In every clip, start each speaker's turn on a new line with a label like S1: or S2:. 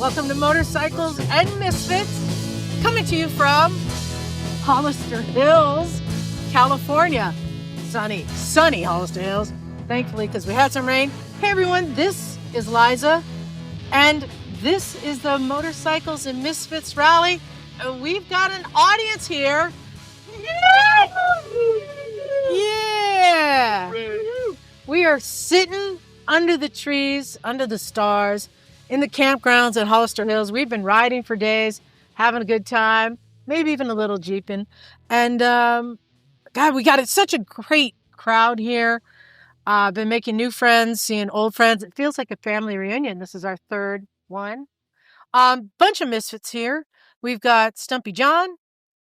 S1: Welcome to Motorcycles and Misfits, coming to you from Hollister Hills, California. Sunny Hollister Hills, thankfully, because we had some rain. Hey everyone, this is Liza, and this is the Motorcycles and Misfits Rally. And we've got an audience here. Yeah! We are sitting under the trees, under the stars, in the campgrounds at Hollister Hills. We've been riding for days, having a good time, maybe even a little jeeping. And God, we got such a great crowd here. Been making new friends, seeing old friends. It feels like a family reunion. This is our third one. Bunch of misfits here. We've got Stumpy John.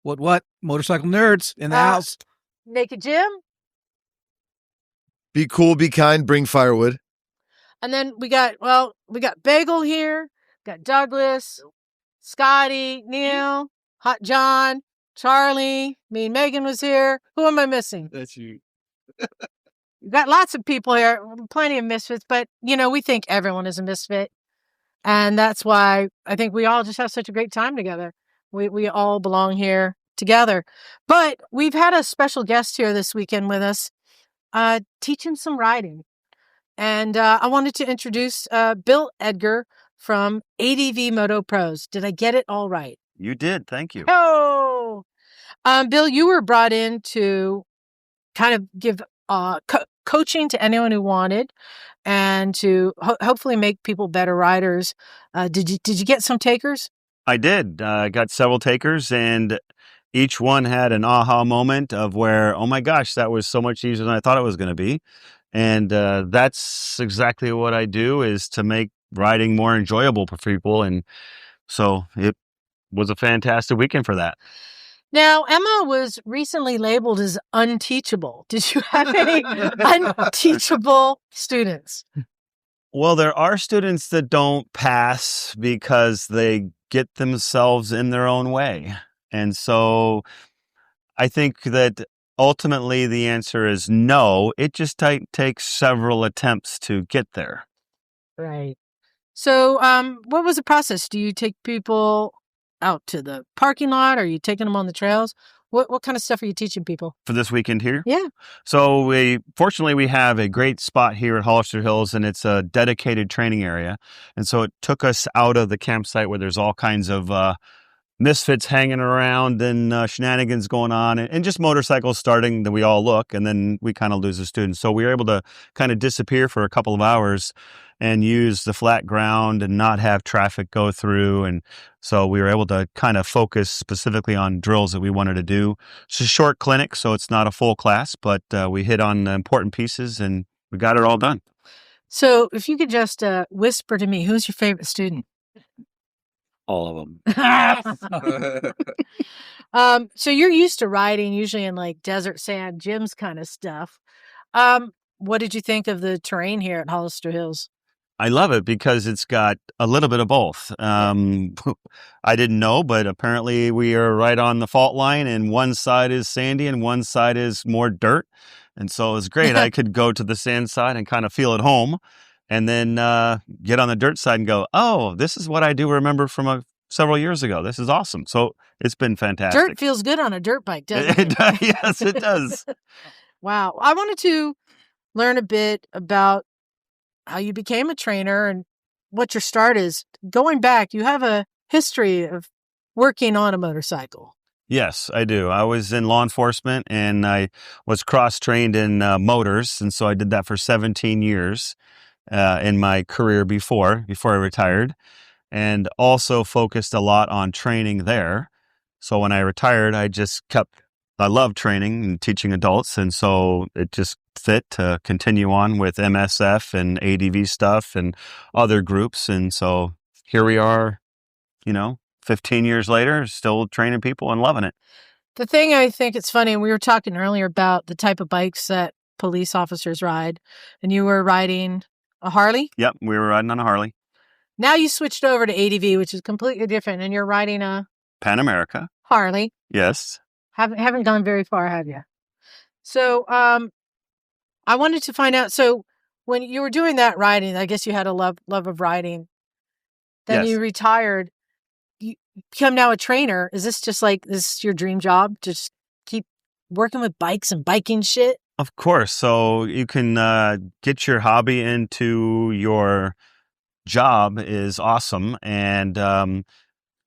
S2: What? Motorcycle nerds in the house.
S1: Naked Jim.
S3: Be cool, be kind, bring firewood.
S1: And then we got Bagel here, got Douglas, Scotty, Neil, Hot John, Charlie, me and Megan was here. Who am I missing?
S3: That's you.
S1: We've got lots of people here, plenty of misfits, but, we think everyone is a misfit. And that's why I think we all just have such a great time together. We all belong here together. But we've had a special guest here this weekend with us, teaching some riding. And I wanted to introduce Bill Edgar from ADV Moto Pros. Did I get it all right?
S4: You did. Thank you.
S1: Oh! Bill, you were brought in to kind of give coaching to anyone who wanted and to hopefully make people better riders. Did you get some takers?
S4: I did. I got several takers, and each one had an aha moment of where, oh my gosh, that was so much easier than I thought it was going to be. And that's exactly what I do, is to make riding more enjoyable for people. And so it was a fantastic weekend for that.
S1: Now, Emma was recently labeled as unteachable. Did you have any unteachable students?
S4: Well, there are students that don't pass because they get themselves in their own way. And so I think that ultimately the answer is no. It just takes several attempts to get there.
S1: Right. So what was the process? Do you take people out to the parking lot? Or are you taking them on the trails? What kind of stuff are you teaching people?
S4: For this weekend here?
S1: Yeah.
S4: So fortunately, we have a great spot here at Hollister Hills, and it's a dedicated training area. And so it took us out of the campsite where there's all kinds of misfits hanging around and shenanigans going on, and just motorcycles starting that we all look, and then we kind of lose the students. So we were able to kind of disappear for a couple of hours and use the flat ground and not have traffic go through. And so we were able to kind of focus specifically on drills that we wanted to do. It's a short clinic, so it's not a full class, but we hit on the important pieces and we got it all done.
S1: So if you could just whisper to me, who's your favorite student?
S4: All of them.
S1: So you're used to riding usually in like desert sand, gyms kind of stuff. What did you think of the terrain here at Hollister Hills?
S4: I love it because it's got a little bit of both. I didn't know, but apparently we are right on the fault line, and one side is sandy and one side is more dirt. And so it's great. I could go to the sand side and kind of feel at home, and then get on the dirt side and go, oh, this is what I do remember from several years ago. This is awesome. So it's been fantastic.
S1: Dirt feels good on a dirt bike, doesn't it?
S4: Yes, it does.
S1: Wow. I wanted to learn a bit about how you became a trainer and what your start is. Going back, you have a history of working on a motorcycle.
S4: Yes, I do. I was in law enforcement, and I was cross-trained in motors, and so I did that for 17 years in my career before I retired, and also focused a lot on training there. So when I retired, I love training and teaching adults, and so it just fit to continue on with MSF and ADV stuff and other groups. And so here we are, 15 years later, still training people and loving it.
S1: The thing I think it's funny, and we were talking earlier about the type of bikes that police officers ride, and you were riding a Harley?
S4: Yep, we were riding on a Harley.
S1: Now you switched over to ADV, which is completely different, and you're riding a
S4: Pan America.
S1: Harley.
S4: Yes.
S1: Haven't gone very far, have you? So I wanted to find out, so when you were doing that riding, I guess you had a love of riding. Then
S4: Yes.
S1: you retired. You become now a trainer. Is this just like, this is your dream job? Just keep working with bikes and biking shit?
S4: Of course. So you can get your hobby into your job is awesome. And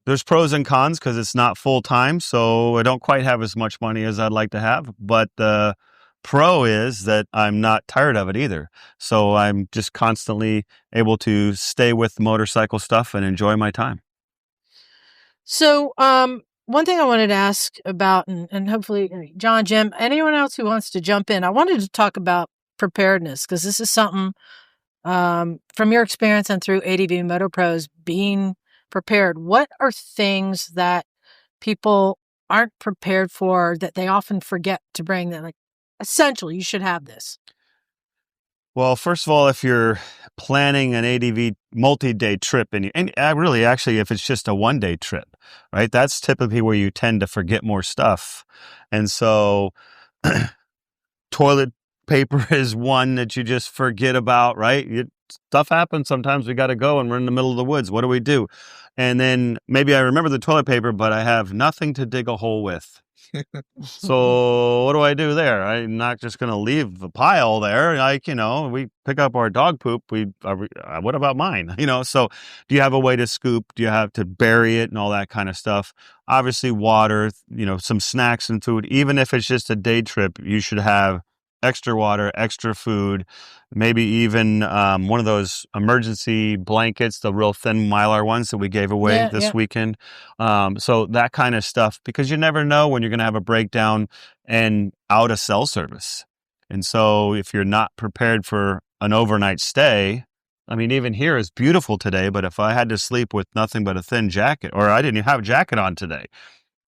S4: there's pros and cons because it's not full time. So I don't quite have as much money as I'd like to have. But the pro is that I'm not tired of it either. So I'm just constantly able to stay with motorcycle stuff and enjoy my time.
S1: So, one thing I wanted to ask about, and hopefully John, Jim, anyone else who wants to jump in, I wanted to talk about preparedness, because this is something, from your experience and through ADV Moto Pros, being prepared. What are things that people aren't prepared for that they often forget to bring, that like essential, you should have this?
S4: Well, first of all, if you're planning an ADV multi-day trip, and really, actually, if it's just a one-day trip, right, that's typically where you tend to forget more stuff. And so toilet paper is one that you just forget about, right? Stuff happens. Sometimes we got to go and we're in the middle of the woods. What do we do? And then maybe I remember the toilet paper, but I have nothing to dig a hole with. So what do I do there? I'm not just going to leave a pile there. Like, we pick up our dog poop. What about mine? So do you have a way to scoop? Do you have to bury it and all that kind of stuff? Obviously water, some snacks and food. Even if it's just a day trip, you should have extra water, extra food, maybe even one of those emergency blankets, the real thin Mylar ones that we gave away this weekend. So that kind of stuff, because you never know when you're going to have a breakdown and out of cell service. And so if you're not prepared for an overnight stay, I mean, even here is beautiful today, but if I had to sleep with nothing but a thin jacket, or I didn't even have a jacket on today,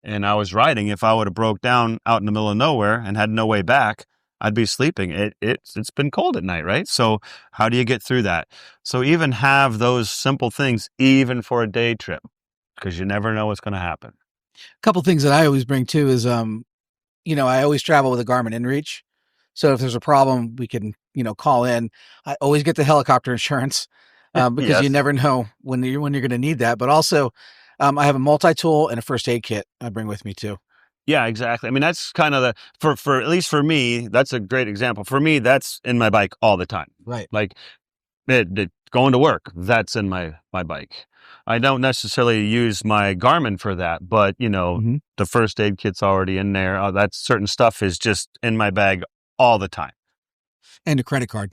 S4: and I was riding, if I would have broke down out in the middle of nowhere and had no way back, I'd be sleeping. It's been cold at night, right? So how do you get through that? So even have those simple things, even for a day trip, because you never know what's going to happen.
S2: A couple things that I always bring too is, I always travel with a Garmin InReach. So if there's a problem, we can, call in. I always get the helicopter insurance because
S4: Yes.
S2: you never know when you're going to need that. But also, I have a multi-tool and a first aid kit I bring with me too.
S4: Yeah, exactly. I mean, that's kind of for at least for me, that's a great example. For me, that's in my bike all the time.
S2: Right.
S4: Like going to work, that's in my bike. I don't necessarily use my Garmin for that, but the first aid kit's already in there. That certain stuff is just in my bag all the time.
S2: And a credit card.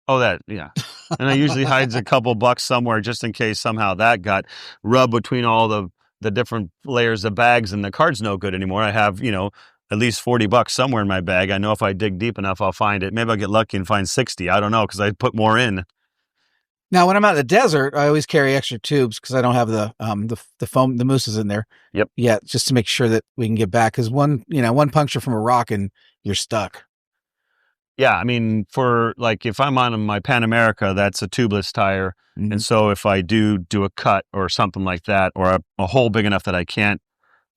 S4: Oh, yeah. And I usually hides a couple bucks somewhere just in case somehow that got rubbed between all the different layers of bags and the card's no good anymore. I have, at least $40 somewhere in my bag. I know if I dig deep enough, I'll find it. Maybe I'll get lucky and find 60. I don't know, because I put more in.
S2: Now, when I'm out in the desert, I always carry extra tubes because I don't have the foam, the mousses in there.
S4: Yep.
S2: Yeah, just to make sure that we can get back. Because one puncture from a rock and you're stuck.
S4: Yeah, I mean, for like if I'm on my Pan America, that's a tubeless tire.
S2: Mm-hmm.
S4: And so if I do a cut or something like that, or a hole big enough that I can't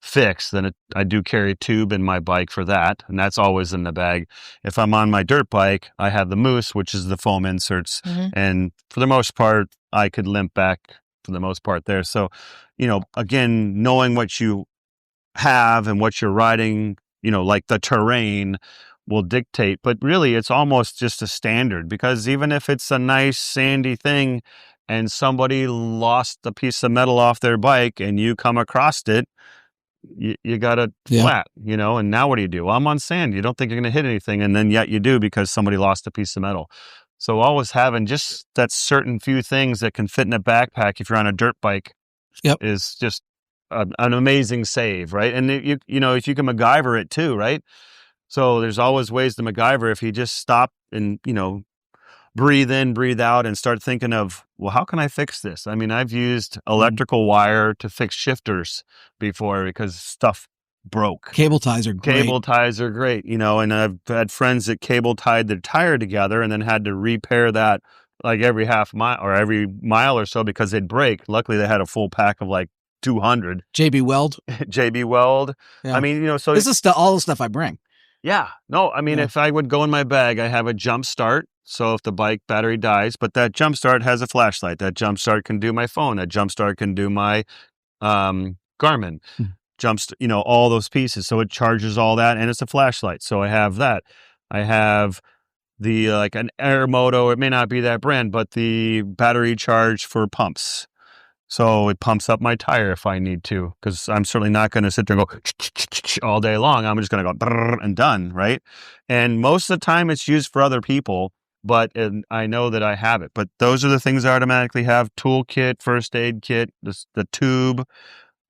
S4: fix, then I do carry a tube in my bike for that. And that's always in the bag. If I'm on my dirt bike, I have the mousse, which is the foam inserts.
S1: Mm-hmm.
S4: And for the most part, I could limp back for the most part there. So, again, knowing what you have and what you're riding, like the terrain will dictate, but really it's almost just a standard, because even if it's a nice sandy thing and somebody lost a piece of metal off their bike and you come across it, you got it flat, and now what do? Well, I'm on sand. You don't think you're going to hit anything, and then yet you do because somebody lost a piece of metal. So always having just that certain few things that can fit in a backpack if you're on a dirt bike is just an amazing save, right? And if you can MacGyver it too, right? So there's always ways to MacGyver if you just stop and, breathe in, breathe out, and start thinking of, well, how can I fix this? I mean, I've used electrical wire to fix shifters before because stuff broke.
S2: Cable ties are great.
S4: Cable ties are great, and I've had friends that cable tied their tire together and then had to repair that like every half mile or every mile or so because they'd break. Luckily, they had a full pack of like 200.
S2: JB Weld.
S4: JB Weld.
S2: Yeah.
S4: I mean, so
S2: this is all the stuff I bring.
S4: Yeah. No, I mean,
S2: Yeah.
S4: if I would go in my bag, I have a jump start. So if the bike battery dies, but that jump start has a flashlight. That jump start can do my phone. That jump start can do my Garmin. All those pieces. So it charges all that, and it's a flashlight. So I have that. I have the like an Air Moto. It may not be that brand, but the battery charge for pumps. So it pumps up my tire if I need to, because I'm certainly not going to sit there and go all day long. I'm just going to go and done, right? And most of the time it's used for other people, but I know that I have it. But those are the things I automatically have: toolkit, first aid kit, the tube.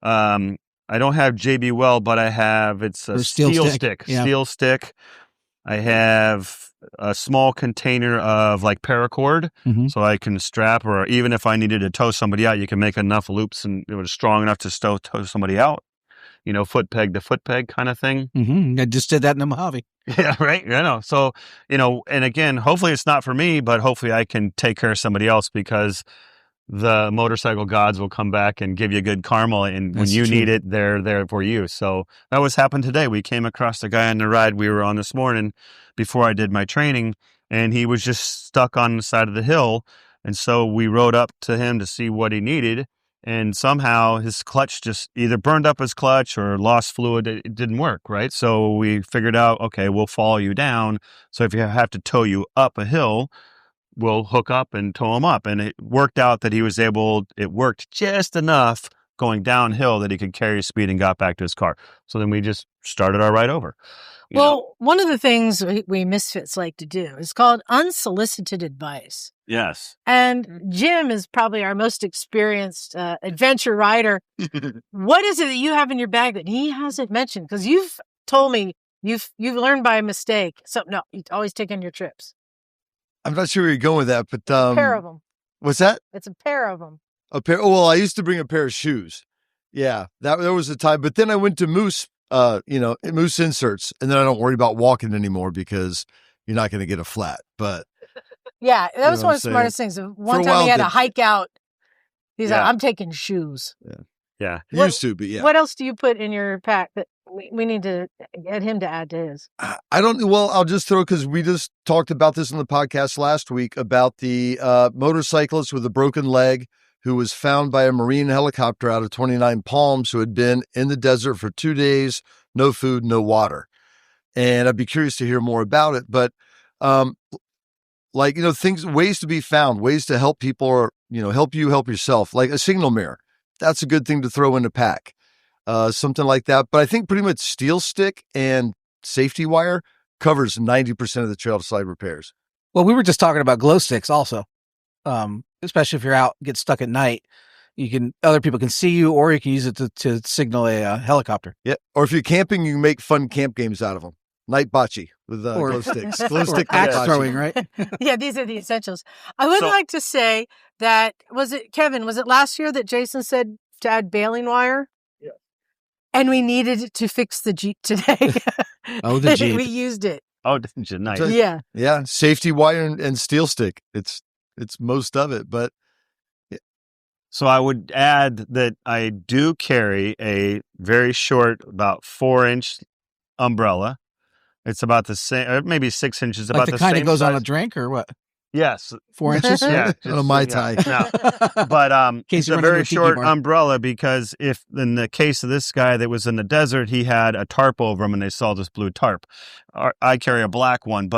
S4: I don't have JB Well, but I have it's a steel stick.
S2: Yeah.
S4: Steel stick. I have a small container of like paracord, so I can strap, or even if I needed to tow somebody out, you can make enough loops and it was strong enough to tow somebody out. Foot peg to foot peg kind of thing.
S2: I just did that in the Mojave.
S4: Yeah, right. I know. So, and again, hopefully it's not for me, but hopefully I can take care of somebody else, because the motorcycle gods will come back and give you good karma, and when you need it, they're there for you. So that was happened today. We came across the guy on the ride we were on this morning before I did my training, and he was just stuck on the side of the hill. And so we rode up to him to see what he needed, and somehow his clutch just either burned up his clutch or lost fluid. It didn't work, right? So we figured out, okay, we'll follow you down. So if you have to tow you up a hill, we'll hook up and tow him up. And it worked out that it worked just enough going downhill that he could carry his speed and got back to his car. So then we just started our ride over.
S1: One of the things we Misfits like to do is called unsolicited advice.
S4: Yes.
S1: And Jim is probably our most experienced adventure rider. What is it that you have in your bag that he hasn't mentioned? Because you've told me you've learned by mistake. No, you always take on your trips.
S3: I'm not sure where you're going with that, but
S1: A pair of them.
S3: What's that?
S1: It's a pair of them.
S3: A pair. Oh, well, I used to bring a pair of shoes. Yeah, there was a time. But then I went to Moose, Moose inserts, and then I don't worry about walking anymore because you're not going to get a flat. But
S1: yeah, that was one of the smartest things. One time he had to hike out. He's like, "I'm taking shoes."
S4: Yeah.
S3: Used to, but yeah.
S1: What else do you put in your pack that we need to get him to add to his?
S3: I don't know. Well, I'll just throw, because we just talked about this on the podcast last week about the motorcyclist with a broken leg who was found by a Marine helicopter out of 29 Palms, who had been in the desert for 2 days, no food, no water. And I'd be curious to hear more about it. But ways to be found, ways to help people, or, help yourself, like a signal mirror. That's a good thing to throw in the pack. Something like that. But I think pretty much steel stick and safety wire covers 90% of the trail slide repairs.
S2: Well, we were just talking about glow sticks also. Especially if you're out, get stuck at night, other people can see you, or you can use it to signal a helicopter.
S3: Yeah. Or if you're camping, you can make fun camp games out of them. Night bocce with glow sticks. Glow stick
S2: axe throwing, right?
S1: Yeah, these are the essentials. I would like to say that, was it last year that Jason said to add baling wire?
S3: Yeah.
S1: And we needed it to fix the Jeep today.
S2: Oh, the Jeep.
S1: We used it.
S4: Oh, didn't you? Nice.
S1: Yeah.
S3: Yeah. Safety wire and steel stick. It's most of it, but. Yeah.
S4: So I would add that I do carry a very short, about 4-inch umbrella. It's about the same, maybe 6 inches.
S2: Like
S4: about
S2: the
S4: same
S2: kind that goes
S4: size.
S2: on a drink, or what?
S4: Yes.
S2: 4 inches?
S4: Yeah.
S3: On a Mai Tai.
S4: No. But it's a very short
S2: bar.
S4: umbrella, because if in the case of this guy that was in the desert, he had a tarp over him and they saw this blue tarp. I carry a black one,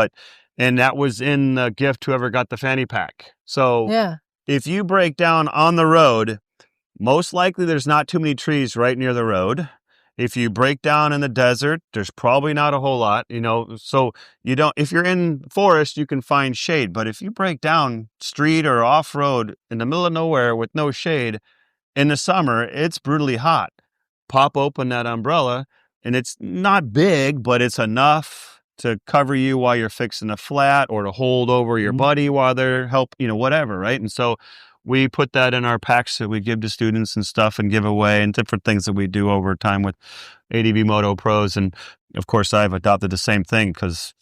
S4: and that was in the gift whoever got the fanny pack. So if you break down on the road, most likely there's not too many trees right near the road. If you break down in the desert, there's probably not a whole lot, so if you're in forest, you can find shade. But if you break down street or off road in the middle of nowhere with no shade in the summer, it's brutally hot. Pop open that umbrella, and it's not big, but it's enough to cover you while you're fixing a flat, or to hold over your buddy while they're whatever. Right. And so we put that in our packs that we give to students and stuff, and give away, and different things that we do over time with ADV Moto Pros. And of course, I've adopted the same thing, because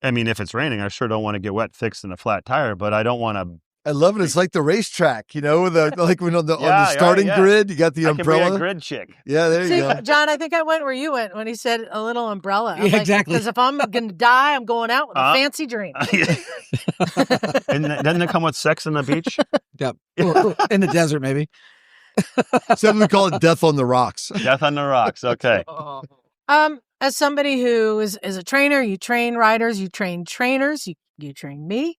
S4: if it's raining, I sure don't want to get wet fixing a flat tire, but I don't want to
S3: I love it. It's like the racetrack, like when on the
S4: Yeah,
S3: starting
S4: yeah.
S3: grid, you got the
S4: I
S3: umbrella.
S4: can be a grid chick.
S3: Yeah, there
S1: See,
S3: you go.
S1: John, I think I went where you went when he said a little umbrella.
S2: Yeah, exactly.
S1: Because if I'm going to die, I'm going out with a fancy drink.
S4: And doesn't it come with sex on the beach?
S2: Yep. In the desert, maybe.
S3: Except we call it death on the rocks.
S4: Death on the rocks. Okay.
S1: As somebody who is a trainer, you train riders, you train trainers, you train me,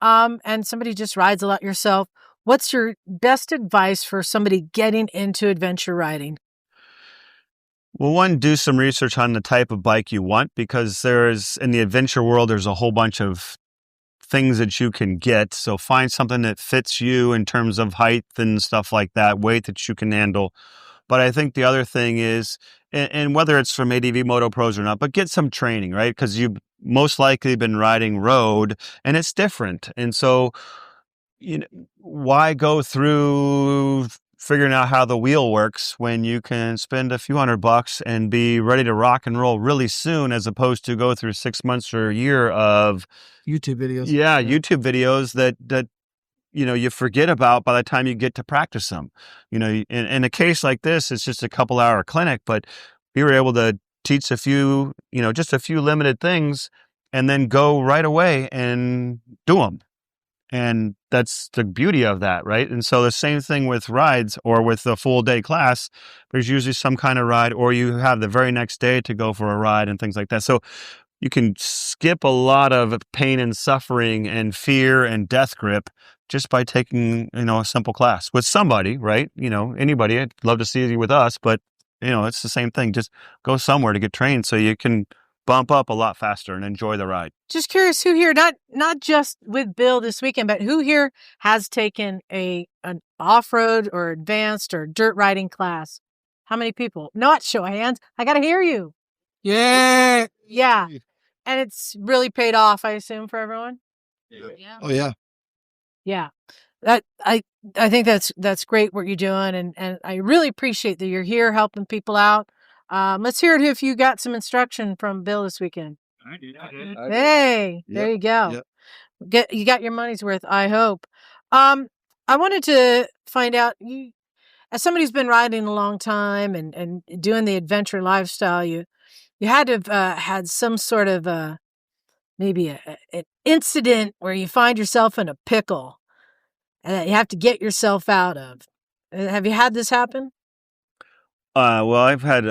S1: and somebody just rides a lot yourself. What's your best advice for somebody getting into adventure riding?
S4: Well, one, do some research on the type of bike you want, because in the adventure world, there's a whole bunch of things that you can get. So find something that fits you in terms of height and stuff like that, weight that you can handle. But I think the other thing is, and whether it's from ADV Moto Pros or not, but get some training, right? Because you've most likely been riding road and it's different. And so, why go through figuring out how the wheel works when you can spend a few $100 and be ready to rock and roll really soon, as opposed to go through 6 months or a year of
S2: YouTube videos.
S4: Yeah, YouTube videos that you forget about by the time you get to practice them. In a case like this, it's just a couple hour clinic, but we were able to teach just a few limited things and then go right away and do them. And that's the beauty of that, right? And so the same thing with rides or with the full day class, there's usually some kind of ride, or you have the very next day to go for a ride and things like that. So you can skip a lot of pain and suffering and fear and death grip just by taking, a simple class with somebody, right? Anybody. I'd love to see you with us, but it's the same thing. Just go somewhere to get trained so you can bump up a lot faster and enjoy the ride.
S1: Just curious, who here, not just with Bill this weekend, but who here has taken an off-road or advanced or dirt riding class? How many people? Not show of hands. I got to hear you.
S2: Yeah.
S1: Yeah. And it's really paid off, I assume, for everyone?
S3: Yeah. Oh, yeah.
S1: Yeah. I think that's great what you're doing, and I really appreciate that you're here helping people out. Let's hear it if you got some instruction from Bill this weekend.
S5: I did.
S1: Hey, there you go. Yep. You got your money's worth, I hope. I wanted to find out, as somebody who's been riding a long time and doing the adventure lifestyle, you had to have had some sort of maybe an incident where you find yourself in a pickle and that you have to get yourself out of. Have you had this happen?
S4: Well, I've had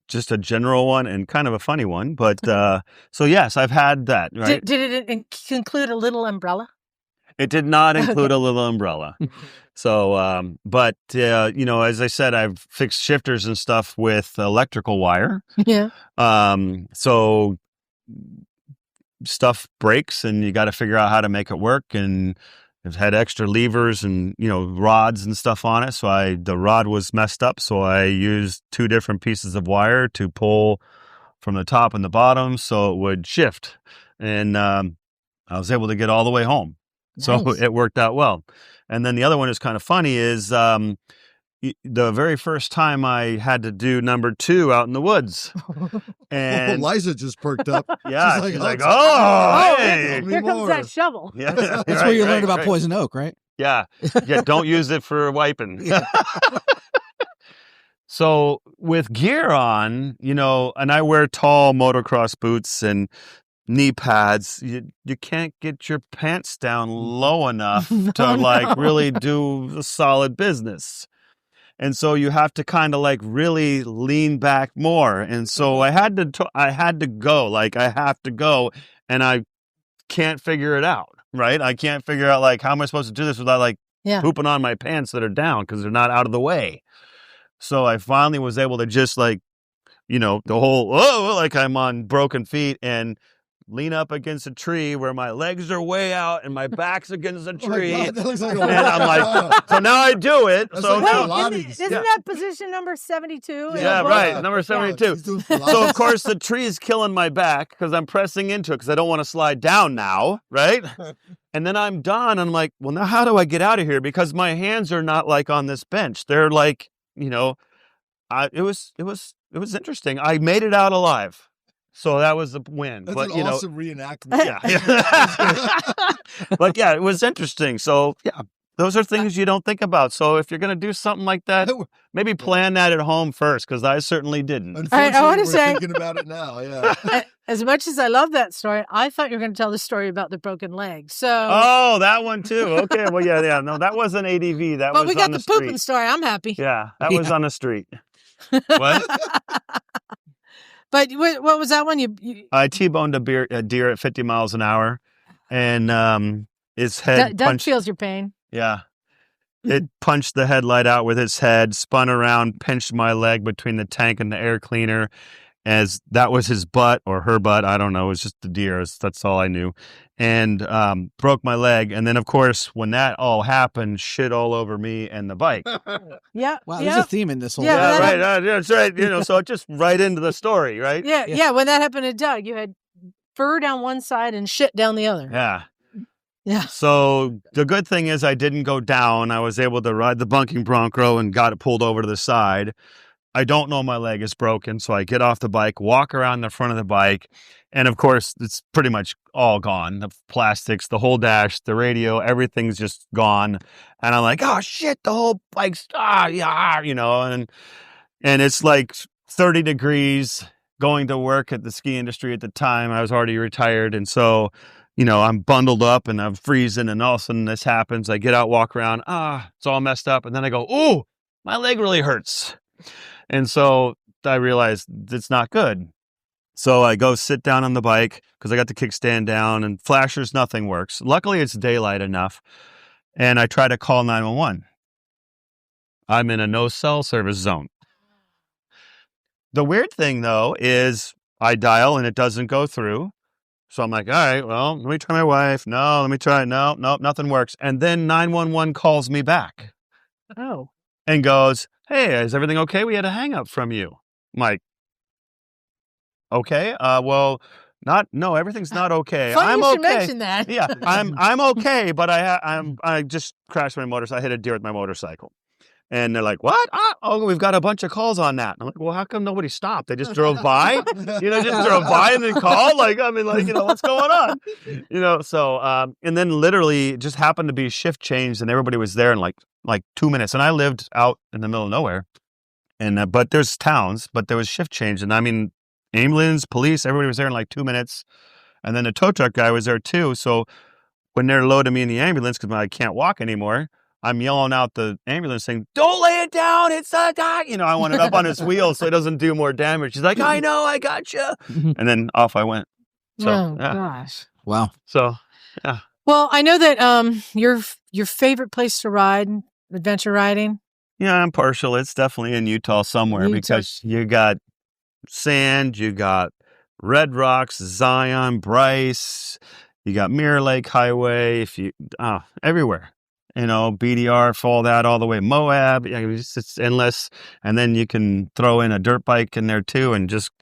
S4: just a general one and kind of a funny one, but so yes, I've had that. Right?
S1: Did it include a little umbrella?
S4: It did not include a little umbrella. So, but as I said, I've fixed shifters and stuff with electrical wire.
S1: Yeah.
S4: So stuff breaks, and you got to figure out how to make it work. And I've had extra levers and rods and stuff on it. So the rod was messed up. So I used 2 different pieces of wire to pull from the top and the bottom, so it would shift. And I was able to get all the way home. Nice. So it worked out well. And then the other one is kind of funny is the very first time I had to do number 2 out in the woods. And
S3: Liza just perked up.
S4: Yeah.
S3: She's
S4: like, oh, hey.
S1: Here comes that shovel.
S4: Yeah.
S2: That's where you learned about poison oak, right?
S4: Yeah. Yeah. Don't use it for wiping. So with gear on, and I wear tall motocross boots and knee pads, you can't get your pants down low enough to really do a solid business. And so you have to kind of really lean back more. And so I had to go, I have to go, and I can't figure it out, right? I can't figure out how am I supposed to do this without pooping on my pants that are down because they're not out of the way. So I finally was able to just the whole, I'm on broken feet and lean up against a tree where my legs are way out and my back's against a tree.
S3: Oh, that looks like
S4: and I'm so now I do it.
S3: That's
S4: so
S3: like
S4: now,
S1: isn't that position number 72?
S4: Yeah, right. Number 72. So of course the tree is killing my back because I'm pressing into it because I don't want to slide down now, right? And then I'm done. I'm like, well, now how do I get out of here? Because my hands are not on this bench. They're it was interesting. I made it out alive. So that was the win.
S3: That's
S4: but
S3: an awesome reenactment.
S4: Yeah. But yeah, it was interesting. So yeah, those are things you don't think about. So if you're going to do something like that, maybe plan that at home first, because I certainly didn't.
S3: Unfortunately,
S1: I wanna
S3: we're
S1: say-
S3: thinking about it now. Yeah.
S1: As much as I love that story, I thought you were going to tell the story about the broken leg. So,
S4: Oh, that one too. Okay. Well, yeah. No, that wasn't ADV. That
S1: but
S4: was
S1: we got
S4: on
S1: the
S4: street.
S1: pooping story. I'm happy.
S4: Yeah, that was on the street. What?
S1: But what was that one? You
S4: I T-boned a deer at 50 miles an hour, and its head
S1: Doug
S4: punched.
S1: feels your pain.
S4: Yeah. It punched the headlight out with its head, spun around, pinched my leg between the tank and the air cleaner, as that was his butt or her butt. I don't know. It was just the deer. That's all I knew. And broke my leg. And then, of course, when that all happened, shit all over me and the bike.
S1: Yeah.
S2: Wow,
S1: yeah.
S2: there's a theme in this whole
S1: Yeah,
S4: Yeah,
S1: that
S4: right. That's right. So it just right into the story, right?
S1: Yeah. When that happened to Doug, you had fur down one side and shit down the other.
S4: Yeah.
S1: Yeah.
S4: So the good thing is I didn't go down. I was able to ride the bunking Bronco and got it pulled over to the side. I don't know my leg is broken, so I get off the bike, walk around the front of the bike, and of course, it's pretty much all gone. The plastics, the whole dash, the radio, everything's just gone. And I'm like, oh shit, the whole bike's and it's like 30 degrees going to work at the ski industry at the time. I was already retired, and so I'm bundled up and I'm freezing, and all of a sudden this happens. I get out, walk around, it's all messed up, and then I go, ooh, my leg really hurts. And so I realized it's not good. So I go sit down on the bike because I got the kickstand down, and flashers, nothing works. Luckily, it's daylight enough. And I try to call 911. I'm in a no cell service zone. The weird thing, though, is I dial and it doesn't go through. So I'm like, all right, well, let me try my wife. No, let me try. No, nothing works. And then 911 calls me back.
S1: Oh.
S4: And goes, hey, is everything okay? We had a hang up from you. I'm like, okay, no, everything's not okay.
S1: Funny
S4: I'm
S1: you should
S4: okay.
S1: mention that.
S4: Yeah, I'm okay, but I just crashed my motorcycle. I hit a deer with my motorcycle. And they're like, what? We've got a bunch of calls on that. And I'm like, well, how come nobody stopped? They just drove by? Just drove by and then called? What's going on? So, and then literally it just happened to be shift changed and everybody was there in like 2 minutes. And I lived out in the middle of nowhere. And, but there's towns, but there was shift change. And I mean, ambulance, police, everybody was there in like 2 minutes. And then the tow truck guy was there too. So when they're loading me in the ambulance, because I can't walk anymore, I'm yelling out the ambulance saying, don't lay it down. It's a dog. I want it up on his wheel so it doesn't do more damage. He's like, I know, I got you. And then off I went. So,
S1: Gosh.
S2: Wow.
S4: So, yeah.
S1: Well, I know that your favorite place to ride, adventure riding.
S4: Yeah, I'm partial. It's definitely in Utah somewhere because you got sand, you got Red Rocks, Zion, Bryce, you got Mirror Lake Highway, everywhere. BDR, follow that all the way. Moab, it's endless. And then you can throw in a dirt bike in there too. And there's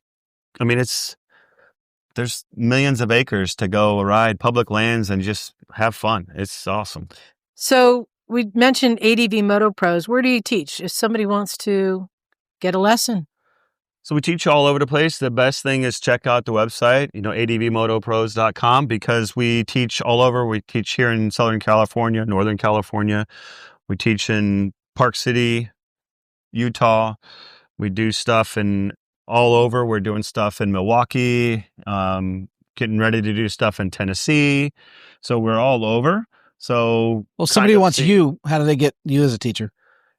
S4: millions of acres to go ride public lands and just have fun. It's awesome.
S1: So we mentioned ADV Moto Pros. Where do you teach if somebody wants to get a lesson?
S4: So we teach all over the place. The best thing is check out the website, advmotopros.com, because we teach all over. We teach here in Southern California, Northern California. We teach in Park City, Utah. We do stuff in all over. We're doing stuff in Milwaukee, getting ready to do stuff in Tennessee. So we're all over. So,
S2: well, somebody wants you. How do they get you as a teacher?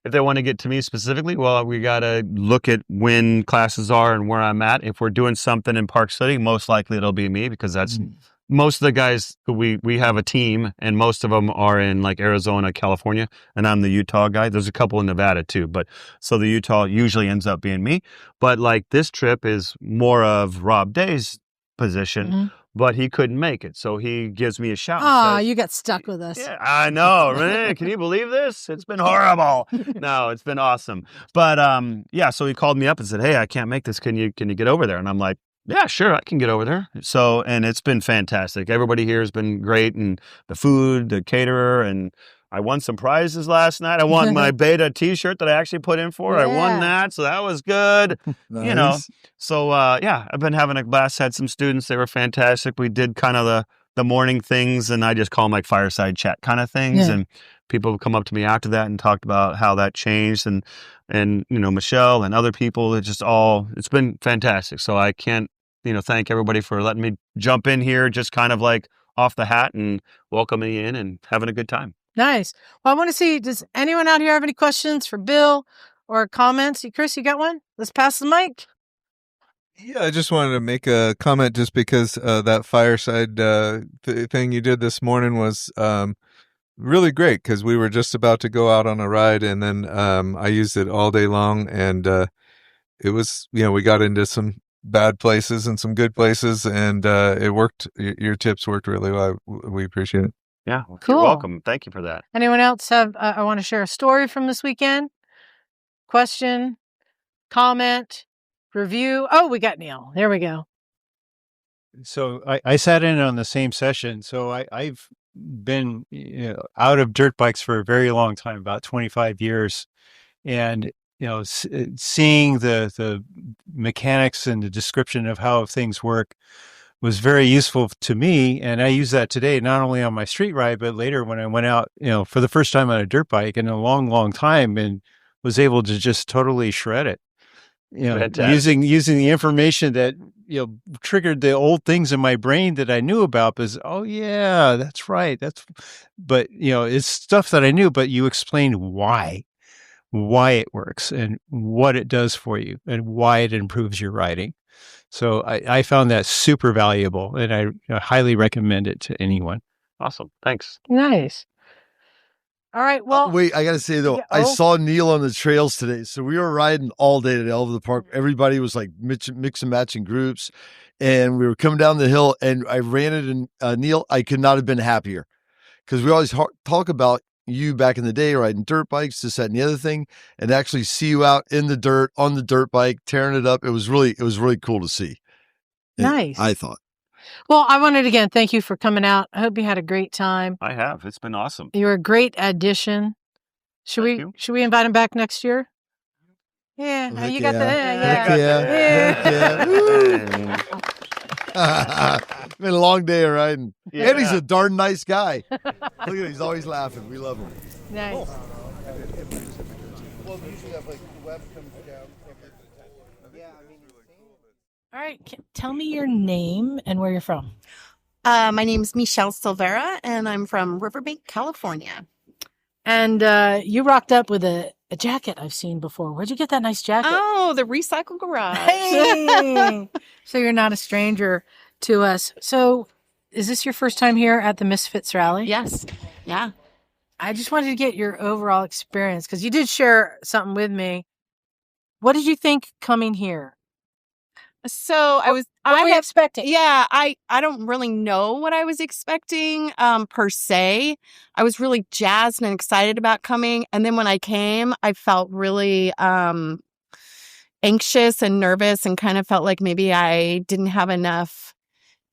S4: If they want to get to me specifically, well, we got to look at when classes are and where I'm at. If we're doing something in Park City, most likely it'll be me because that's most of the guys who we have a team, and most of them are in like Arizona, California, and I'm the Utah guy. There's a couple in Nevada too, but so the Utah usually ends up being me. But like this trip is more of Rob Day's position, but he couldn't make it, so he gives me a shout.
S1: Oh, you got stuck with us.
S4: Yeah, I know. Really? Can you believe this? It's been horrible. No, it's been awesome. But so he called me up and said, "Hey, I can't make this. Can you get over there?" And I'm like, "Yeah, sure, I can get over there." So, and it's been fantastic. Everybody here has been great, and the food, the caterer, and I won some prizes last night. I won my beta t-shirt that I actually put in for. I won
S1: Yeah.
S4: that. So that was good.
S3: Nice.
S4: You know, so yeah, I've been having a blast. Had some students. They were fantastic. We did kind of the morning things, and I just call them like fireside chat kind of things.
S1: Yeah.
S4: And people have come up to me after that and talked about how that changed. And you know, Michelle and other people, it's been fantastic. So I can't, you know, thank everybody for letting me jump in here, just kind of like off the hat and welcoming me in and having a good time.
S1: Nice. Well, I want to see, does anyone out here have any questions for Bill or comments? Chris, you got one? Let's pass the mic.
S5: Yeah, I just wanted to make a comment just because that fireside thing you did this morning was really great, because we were just about to go out on a ride, and then I used it all day long, and it was, you know, we got into some bad places and some good places, and it worked. Your tips worked really well. We appreciate it.
S4: Yeah,
S1: Cool.
S4: You're welcome. Thank you for that.
S1: Anyone else have, I want to share a story from this weekend? Question, comment, review. Oh, we got Neil. There we go.
S6: So I sat in on the same session. So I've been out of dirt bikes for a very long time, about 25 years. And, you know, seeing the mechanics and the description of how things work was very useful to me. And I use that today, not only on my street ride, but later when I went out, you know, for the first time on a dirt bike in a long, long time, and was able to just totally shred it. You know,
S4: Fantastic.
S6: using the information that, you know, triggered the old things in my brain that I knew about, because, oh yeah, that's right. But you know, it's stuff that I knew, but you explained why it works and what it does for you and why it improves your riding. So I found that super valuable, and I highly recommend it to anyone.
S4: Awesome. Thanks.
S1: Nice. All right. Well,
S3: wait, I got to say though,
S1: yeah,
S3: I
S1: oh.
S3: saw Neil on the trails today. So we were riding all day today, all over the park. Everybody was like mix and matching groups, and we were coming down the hill, and I ran it. And Neil, I could not have been happier, because we always talk about you back in the day riding dirt bikes, this, that, and the other thing, and actually see you out in the dirt on the dirt bike tearing it up. It was really cool to see.
S1: Nice.
S3: I thought.
S1: Well, I wanted to again thank you for coming out. I hope you had a great time.
S4: I have. It's been awesome.
S1: You're a great addition. Should we invite him back next year? Yeah,
S3: Heck
S1: you got
S3: yeah.
S1: the
S3: It's been a long day of riding.
S4: Yeah.
S3: And he's a darn nice guy. Look at him, he's always laughing. We love him.
S1: Nice. All right, tell me your name and where you're from.
S7: My name's Michelle Silvera, and I'm from Riverbank, California.
S1: And you rocked up with a jacket I've seen before. Where'd you get that nice jacket?
S7: Oh, the Recycle Garage.
S1: Hey! So you're not a stranger to us. So is this your first time here at the Misfits Rally?
S7: Yes. Yeah.
S1: I just wanted to get your overall experience, because you did share something with me. What did you think coming here?
S7: So
S1: What were you expecting?
S7: Yeah, I don't really know what I was expecting per se. I was really jazzed and excited about coming. And then when I came, I felt really anxious and nervous, and kind of felt like maybe I didn't have enough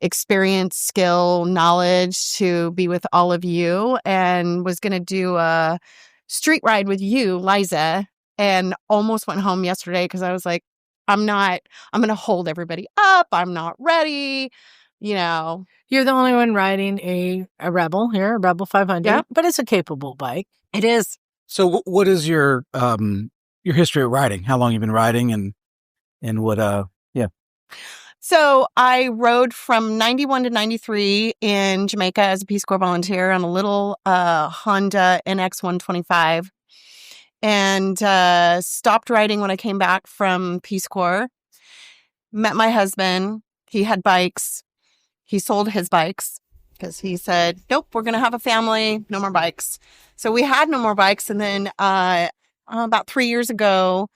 S7: experience, skill, knowledge to be with all of you, and was going to do a street ride with you, Liza, and almost went home yesterday because I was like, I'm going to hold everybody up. I'm not ready. You know,
S1: You're the only one riding a Rebel here, a Rebel 500,
S7: Yeah.
S1: but it's a capable bike.
S7: it is.
S2: So what is your history of riding? How long you've been riding, and what
S7: So I rode from 91 to 93 in Jamaica as a Peace Corps volunteer on a little Honda NX 125, and stopped riding when I came back from Peace Corps. Met my husband. He had bikes. He sold his bikes because he said, nope, we're going to have a family, no more bikes. So we had no more bikes. And then about 3 years ago,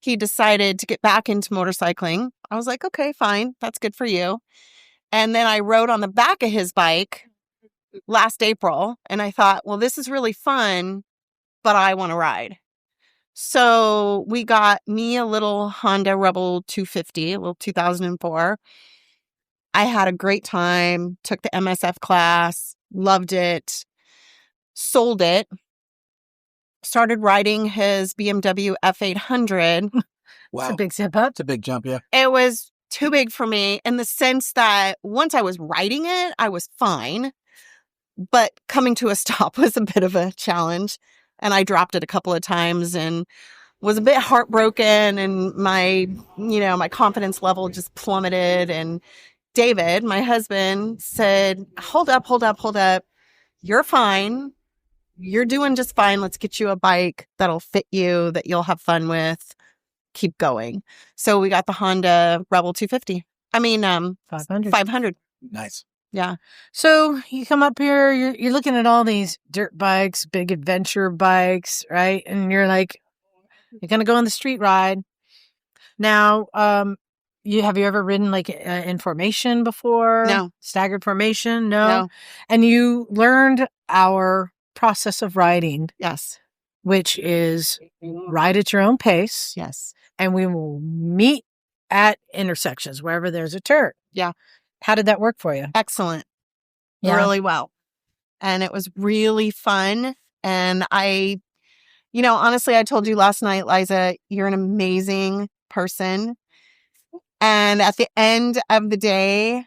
S7: he decided to get back into motorcycling. I was like, okay, fine. That's good for you. And then I rode on the back of his bike last April, and I thought, well, this is really fun, but I want to ride. So we got me a little Honda Rebel 250, a little 2004. I had a great time, took the MSF class, loved it, sold it, started riding his BMW F800.
S1: It's a big step up.
S2: It's a big jump, yeah.
S7: It was too big for me in the sense that once I was riding it, I was fine. But coming to a stop was a bit of a challenge. And I dropped it a couple of times and was a bit heartbroken. And my confidence level just plummeted. And David, my husband, said, hold up. You're fine. You're doing just fine. Let's get you a bike that'll fit you, that you'll have fun with. Keep going. So we got the Honda Rebel 250. 500.
S2: Nice.
S7: Yeah.
S1: So you come up here, you're looking at all these dirt bikes, big adventure bikes, right? And you're like, you're going to go on the street ride. Now, have you ever ridden like in formation before?
S7: No.
S1: Staggered formation? No.
S7: No.
S1: And you learned our process of riding.
S7: Yes.
S1: Which is ride at your own pace.
S7: Yes.
S1: And we will meet at intersections wherever there's a turn.
S7: Yeah.
S1: How did that work for you?
S7: Excellent.
S1: Yeah.
S7: Really well. And it was really fun. And honestly, I told you last night, Liza, you're an amazing person. And at the end of the day,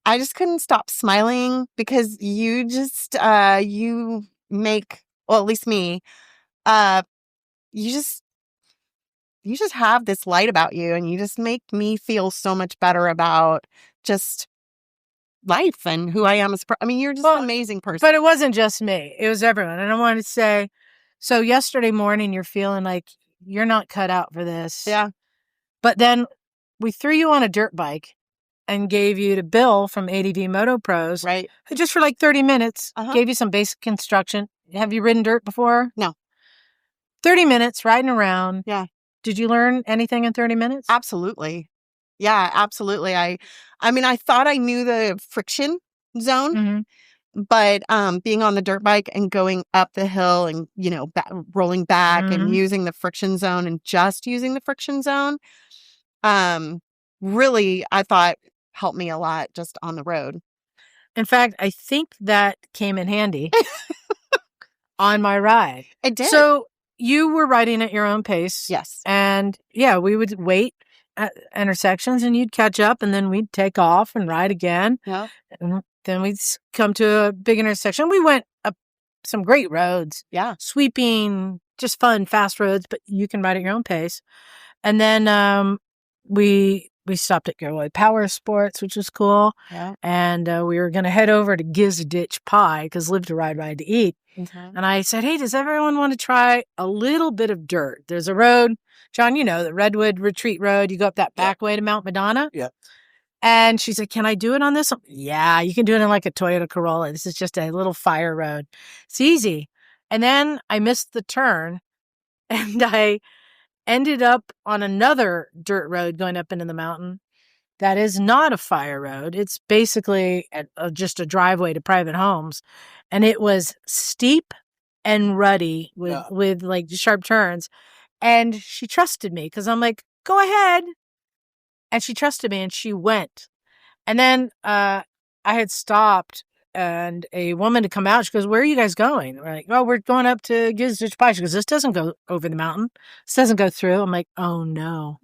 S7: I just couldn't stop smiling because you just, you make, well, at least me, you just have this light about you, and you just make me feel so much better about just life and who I am as you're just an amazing person.
S1: But it wasn't just me. It was everyone. And I wanted to say, so yesterday morning, you're feeling like you're not cut out for this.
S7: Yeah.
S1: But then we threw you on a dirt bike and gave you to Bill from ADV Moto Pros.
S7: Right.
S1: Who just for like 30 minutes, gave you some basic instruction. Have you ridden dirt before?
S7: No.
S1: 30 minutes riding around.
S7: Yeah.
S1: Did you learn anything in 30 minutes?
S7: Absolutely. Yeah, absolutely. I thought I knew the friction zone, but being on the dirt bike and going up the hill and, rolling back and using the friction zone and just using the friction zone, really, I thought helped me a lot just on the road.
S1: In fact, I think that came in handy on my ride.
S7: It did.
S1: So you were riding at your own pace.
S7: Yes.
S1: And yeah, we would wait at intersections and you'd catch up and then we'd take off and ride again.
S7: Yeah.
S1: And then we'd come to a big intersection. We went up some great roads.
S7: Yeah.
S1: Sweeping, just fun, fast roads, but you can ride at your own pace. And then we stopped at Gilroy Power Sports, which was cool.
S7: Yeah.
S1: And we were going to head over to Giz Ditch Pie because live to ride, ride to eat. And I said, hey, does everyone want to try a little bit of dirt? There's a road, John, the Redwood Retreat Road. You go up that back way to Mount Madonna.
S2: Yeah.
S1: And she said, can I do it on this? Yeah, you can do it in like a Toyota Corolla. This is just a little fire road. It's easy. And then I missed the turn and I ended up on another dirt road going up into the mountain. That is not a fire road. It's basically just a driveway to private homes. And it was steep and ruddy with like sharp turns. And she trusted me because I'm like, go ahead. And she trusted me and she went. And then I had stopped and a woman had come out. She goes, where are you guys going? We're like, oh, we're going up to Giz Ditch Pie. She goes, this doesn't go over the mountain. This doesn't go through. I'm like, oh no.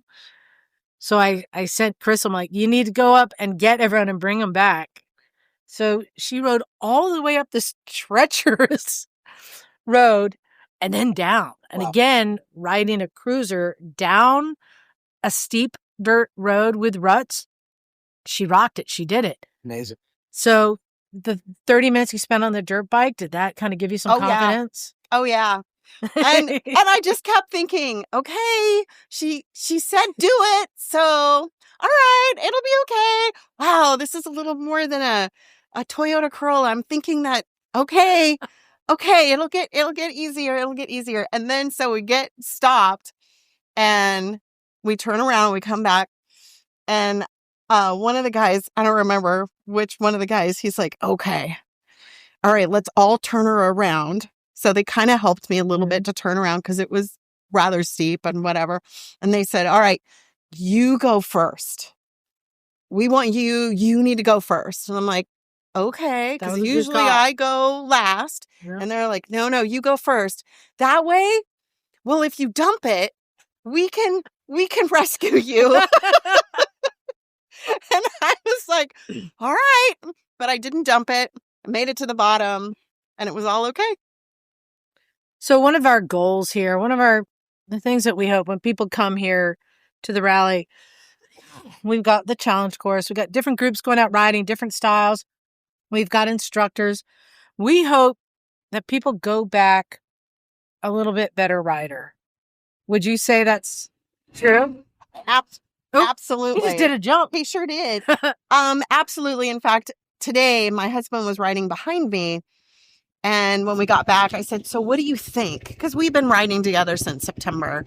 S1: So I sent Chris, I'm like, you need to go up and get everyone and bring them back. So she rode all the way up this treacherous road and then down. And again, riding a cruiser down a steep dirt road with ruts. She rocked it. She did it.
S2: Amazing.
S1: So the 30 minutes you spent on the dirt bike, did that kind of give you some confidence?
S7: Yeah. Oh, yeah. And I just kept thinking, okay, she said do it. So, all right, it'll be okay. Wow, this is a little more than a Toyota Corolla. I'm thinking that, okay, it'll get easier. And then so we get stopped and we turn around, we come back and one of the guys, I don't remember which one of the guys, he's like, okay, all right, let's all turn her around. So they kind of helped me a little bit to turn around because it was rather steep and whatever. And they said, all right, you go first. We want you need to go first. And I'm like, okay.
S1: That was
S7: Because
S1: a good
S7: usually
S1: call.
S7: I go last.
S1: Yeah.
S7: And they're like, no, you go first. That way, well, if you dump it, we can rescue you. And I was like, all right. But I didn't dump it. I made it to the bottom and it was all okay.
S1: So one of our goals here, the things that we hope when people come here to the rally, we've got the challenge course. We've got different groups going out riding, different styles. We've got instructors. We hope that people go back a little bit better rider. Would you say that's true?
S7: Absolutely.
S1: He just did a jump.
S7: He sure did. Absolutely. In fact, today my husband was riding behind me. And when we got back, I said, so what do you think? Because we've been riding together since September.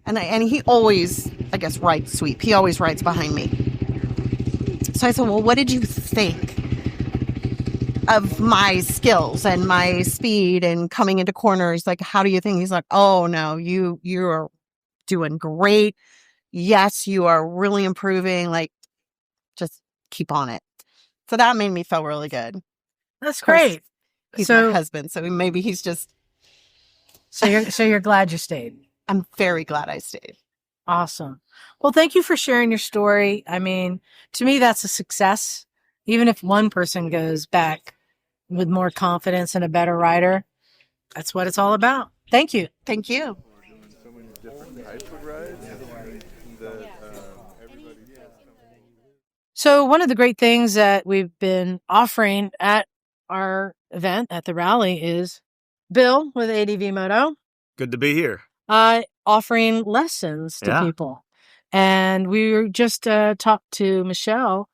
S7: And he always, I guess, rides sweep. He always rides behind me. So I said, well, what did you think of my skills and my speed and coming into corners? Like, how do you think? He's like, oh, no, you're doing great. Yes, you are really improving. Like, just keep on it. So that made me feel really good.
S1: That's great.
S7: He's my husband, so maybe he's just.
S1: So you're glad you stayed.
S7: I'm very glad I stayed.
S1: Awesome. Well, thank you for sharing your story. I mean, to me, that's a success. Even if one person goes back with more confidence and a better rider, that's what it's all about. Thank you.
S7: Thank you.
S1: So one of the great things that we've been offering at our event at the rally is Bill with ADV Moto.
S8: Good to be here.
S1: Offering lessons to people. And we were just talked to Michelle,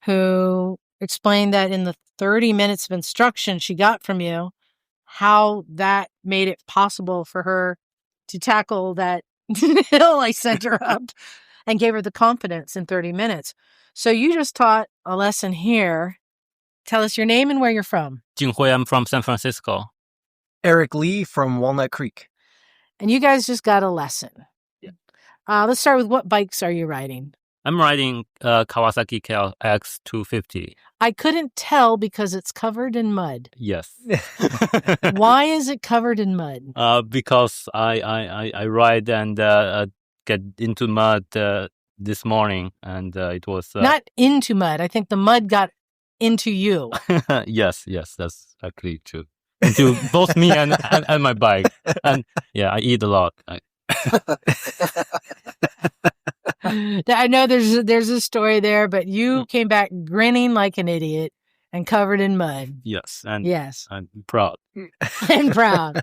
S1: who explained that in the 30 minutes of instruction she got from you, how that made it possible for her to tackle that hill I sent her up and gave her the confidence in 30 minutes. So you just taught a lesson here. Tell us your name and where you're from.
S9: Jinghui, I'm from San Francisco.
S10: Eric Lee from Walnut Creek.
S1: And you guys just got a lesson. Yeah. Let's start with what bikes are you riding?
S9: I'm riding Kawasaki KLX 250.
S1: I couldn't tell because it's covered in mud.
S9: Yes.
S1: Why is it covered in mud?
S9: Because I ride and get into mud this morning, and it was
S1: not into mud. I think the mud got into you.
S9: Yes, that's actually true. Into both me and my bike, and yeah, I eat a lot.
S1: I know there's a story there, but you came back grinning like an idiot and covered in mud.
S9: Yes, and
S1: yes,
S9: I'm proud.
S1: And proud.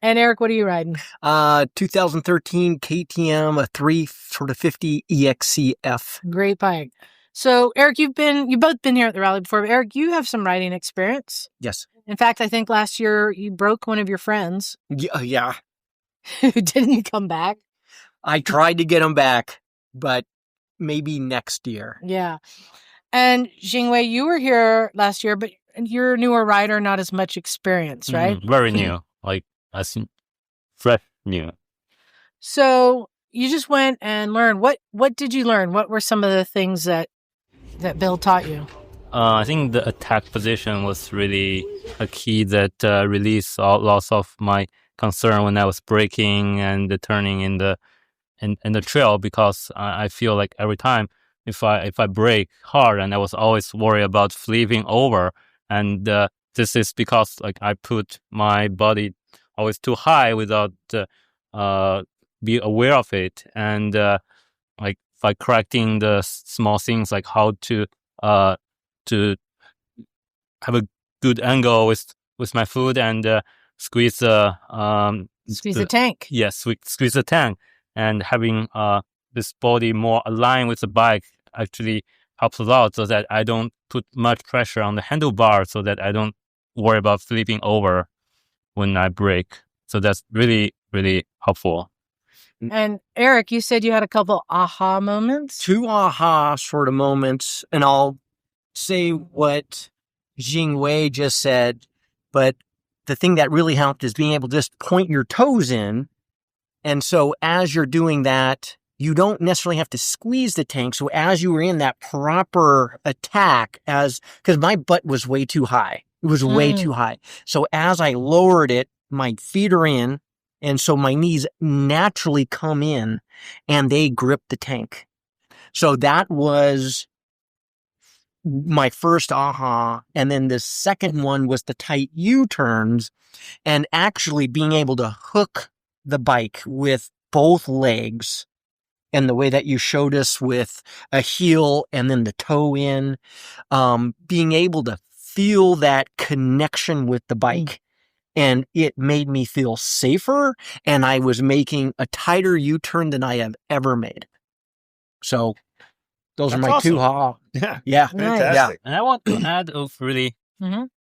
S1: And Eric, what are you riding?
S10: 2013 KTM, a 350 EXCF.
S1: Great bike. So Eric, you've both been here at the rally before, but Eric, you have some riding experience.
S10: Yes.
S1: In fact, I think last year you broke one of your friends.
S10: Yeah.
S1: Who didn't come back.
S10: I tried to get him back, but maybe next year.
S1: Yeah. And Jingwei, you were here last year, but you're a newer rider, not as much experience, right?
S9: Very new, like as fresh new.
S1: So you just went and learned. What did you learn? What were some of the things that Bill taught you?
S9: I think the attack position was really a key that released lots of my concern when I was braking and turning in the trail, because I feel like every time if I brake hard, and I was always worried about flipping over, and this is because like I put my body always too high without be aware of it, and like by correcting the small things like how to have a good angle with my foot and squeeze the
S1: tank.
S9: Yes, squeeze the tank, and having this body more aligned with the bike actually helps a lot, so that I don't put much pressure on the handlebar, so that I don't worry about flipping over when I brake. So that's really, really helpful.
S1: And Eric, you said you had a couple aha moments?
S10: 2 aha sort of moments, and I'll say what Jingwei just said, but the thing that really helped is being able to just point your toes in. And so as you're doing that, you don't necessarily have to squeeze the tank. So as you were in that proper attack, because my butt was way too high. It was way too high. So as I lowered it, my feet are in, and so my knees naturally come in and they grip the tank. So that was my first aha. And then the second one was the tight U-turns and actually being able to hook the bike with both legs. And the way that you showed us with a heel and then the toe in, being able to feel that connection with the bike. And it made me feel safer, and I was making a tighter U-turn than I have ever made. So those are my two ha.
S4: Yeah.
S1: Fantastic.
S9: And I want to add a really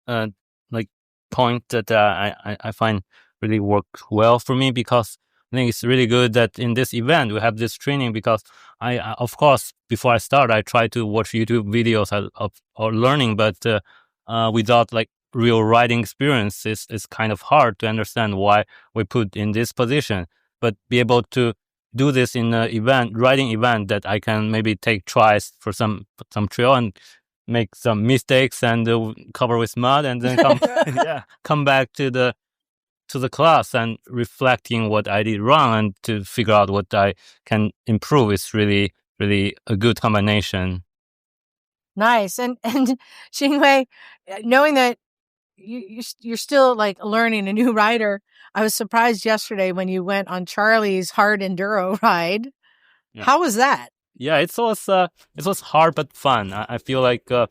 S9: like point that I find really worked well for me, because I think it's really good that in this event we have this training, because I of course, before I start, I try to watch YouTube videos of learning, but without like real riding experience, it's kind of hard to understand why we put in this position. But be able to do this in a riding event that I can maybe take tries for some trail and make some mistakes and cover with mud, and then come back to the class and reflecting what I did wrong and to figure out what I can improve is really, really a good combination.
S1: Nice. And Xingwei, knowing that you're still like learning a new rider, I was surprised yesterday when you went on Charlie's hard enduro ride.
S9: Yeah.
S1: How was that?
S9: Yeah, it was hard but fun. I feel like a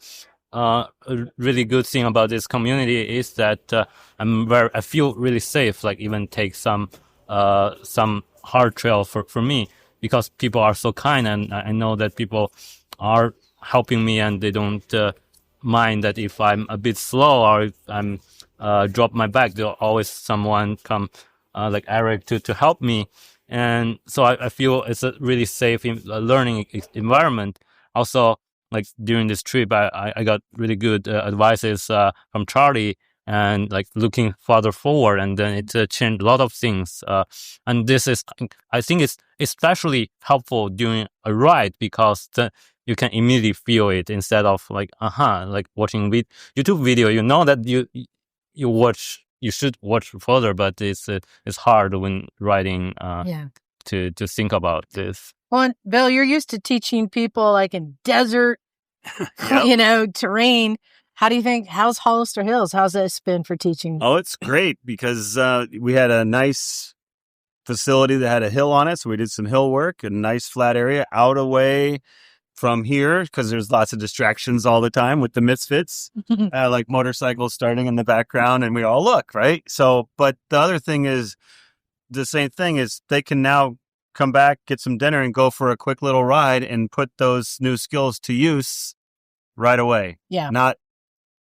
S9: really good thing about this community is that I feel really safe. Like even take some hard trail for me, because people are so kind, and I know that people are helping me, and they don't mind that if I'm a bit slow or if I'm drop my bike, there'll always someone come like Eric to help me. And so I feel it's a really safe learning environment. Also, like during this trip, I got really good advices from Charlie, and like looking farther forward, and then it changed a lot of things. And this is, I think it's especially helpful during a ride, because you can immediately feel it instead of like watching YouTube video. You know that you should watch further, but it's hard when riding to think about this.
S1: Well, and Bill, you're used to teaching people like in desert, terrain. How do you think, how's Hollister Hills? How's this been for teaching?
S4: Oh, it's great, because we had a nice facility that had a hill on it. So we did some hill work, a nice flat area out away from here, because there's lots of distractions all the time with the Misfits, like motorcycles starting in the background, and we all look, right? So, but the other thing is, the same thing is they can now come back, get some dinner, and go for a quick little ride and put those new skills to use right away.
S1: Yeah.
S4: Not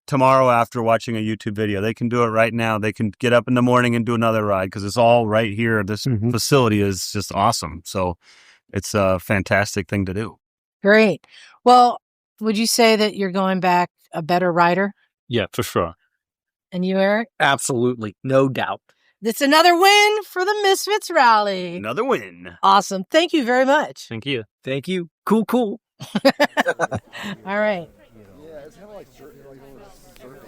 S4: tomorrow after watching a YouTube video. They can do it right now. They can get up in the morning and do another ride, because it's all right here. This facility is just awesome. So it's a fantastic thing to do.
S1: Great. Well, would you say that you're going back a better rider?
S9: Yeah, for sure.
S1: And you, Eric?
S10: Absolutely. No doubt.
S1: It's another win for the Misfits Rally.
S4: Another win.
S1: Awesome. Thank you very much.
S9: Thank you.
S10: Thank you. Cool.
S1: All right.
S3: Yeah, it's kind of like surfing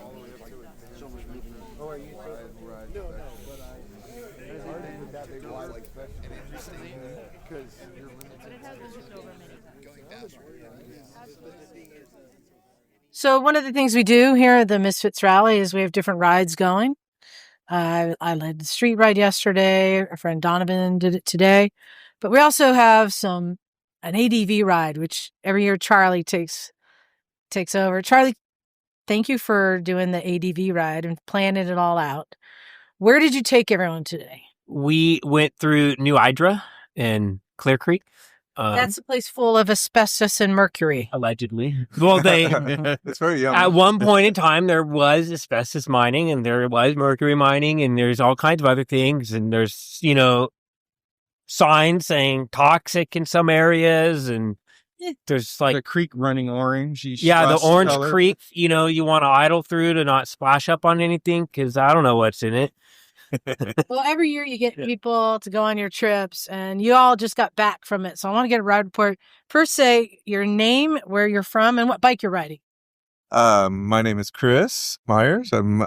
S3: all the way up to it. So much movement. Oh, are you? Right. No, but it's hard with that big wide like because you're
S1: So one of the things we do here at the Misfits Rally is we have different rides going. I led the street ride yesterday. Our friend Donovan did it today. But we also have an ADV ride, which every year Charlie takes over. Charlie, thank you for doing the ADV ride and planning it all out. Where did you take everyone today?
S8: We went through New Hydra and Clear Creek.
S1: That's a place full of asbestos and mercury.
S8: Allegedly. Well,
S5: It's very yummy.
S8: at one point in time, there was asbestos mining and there was mercury mining and there's all kinds of other things. And there's, signs saying toxic in some areas. And there's like
S11: the creek running orange.
S8: The orange creek, you want to idle through to not splash up on anything because I don't know what's in it.
S1: Well, every year you get people to go on your trips, and you all just got back from it. So I want to get a ride report. First, say your name, where you're from, and what bike you're riding.
S5: My name is Chris Myers. I'm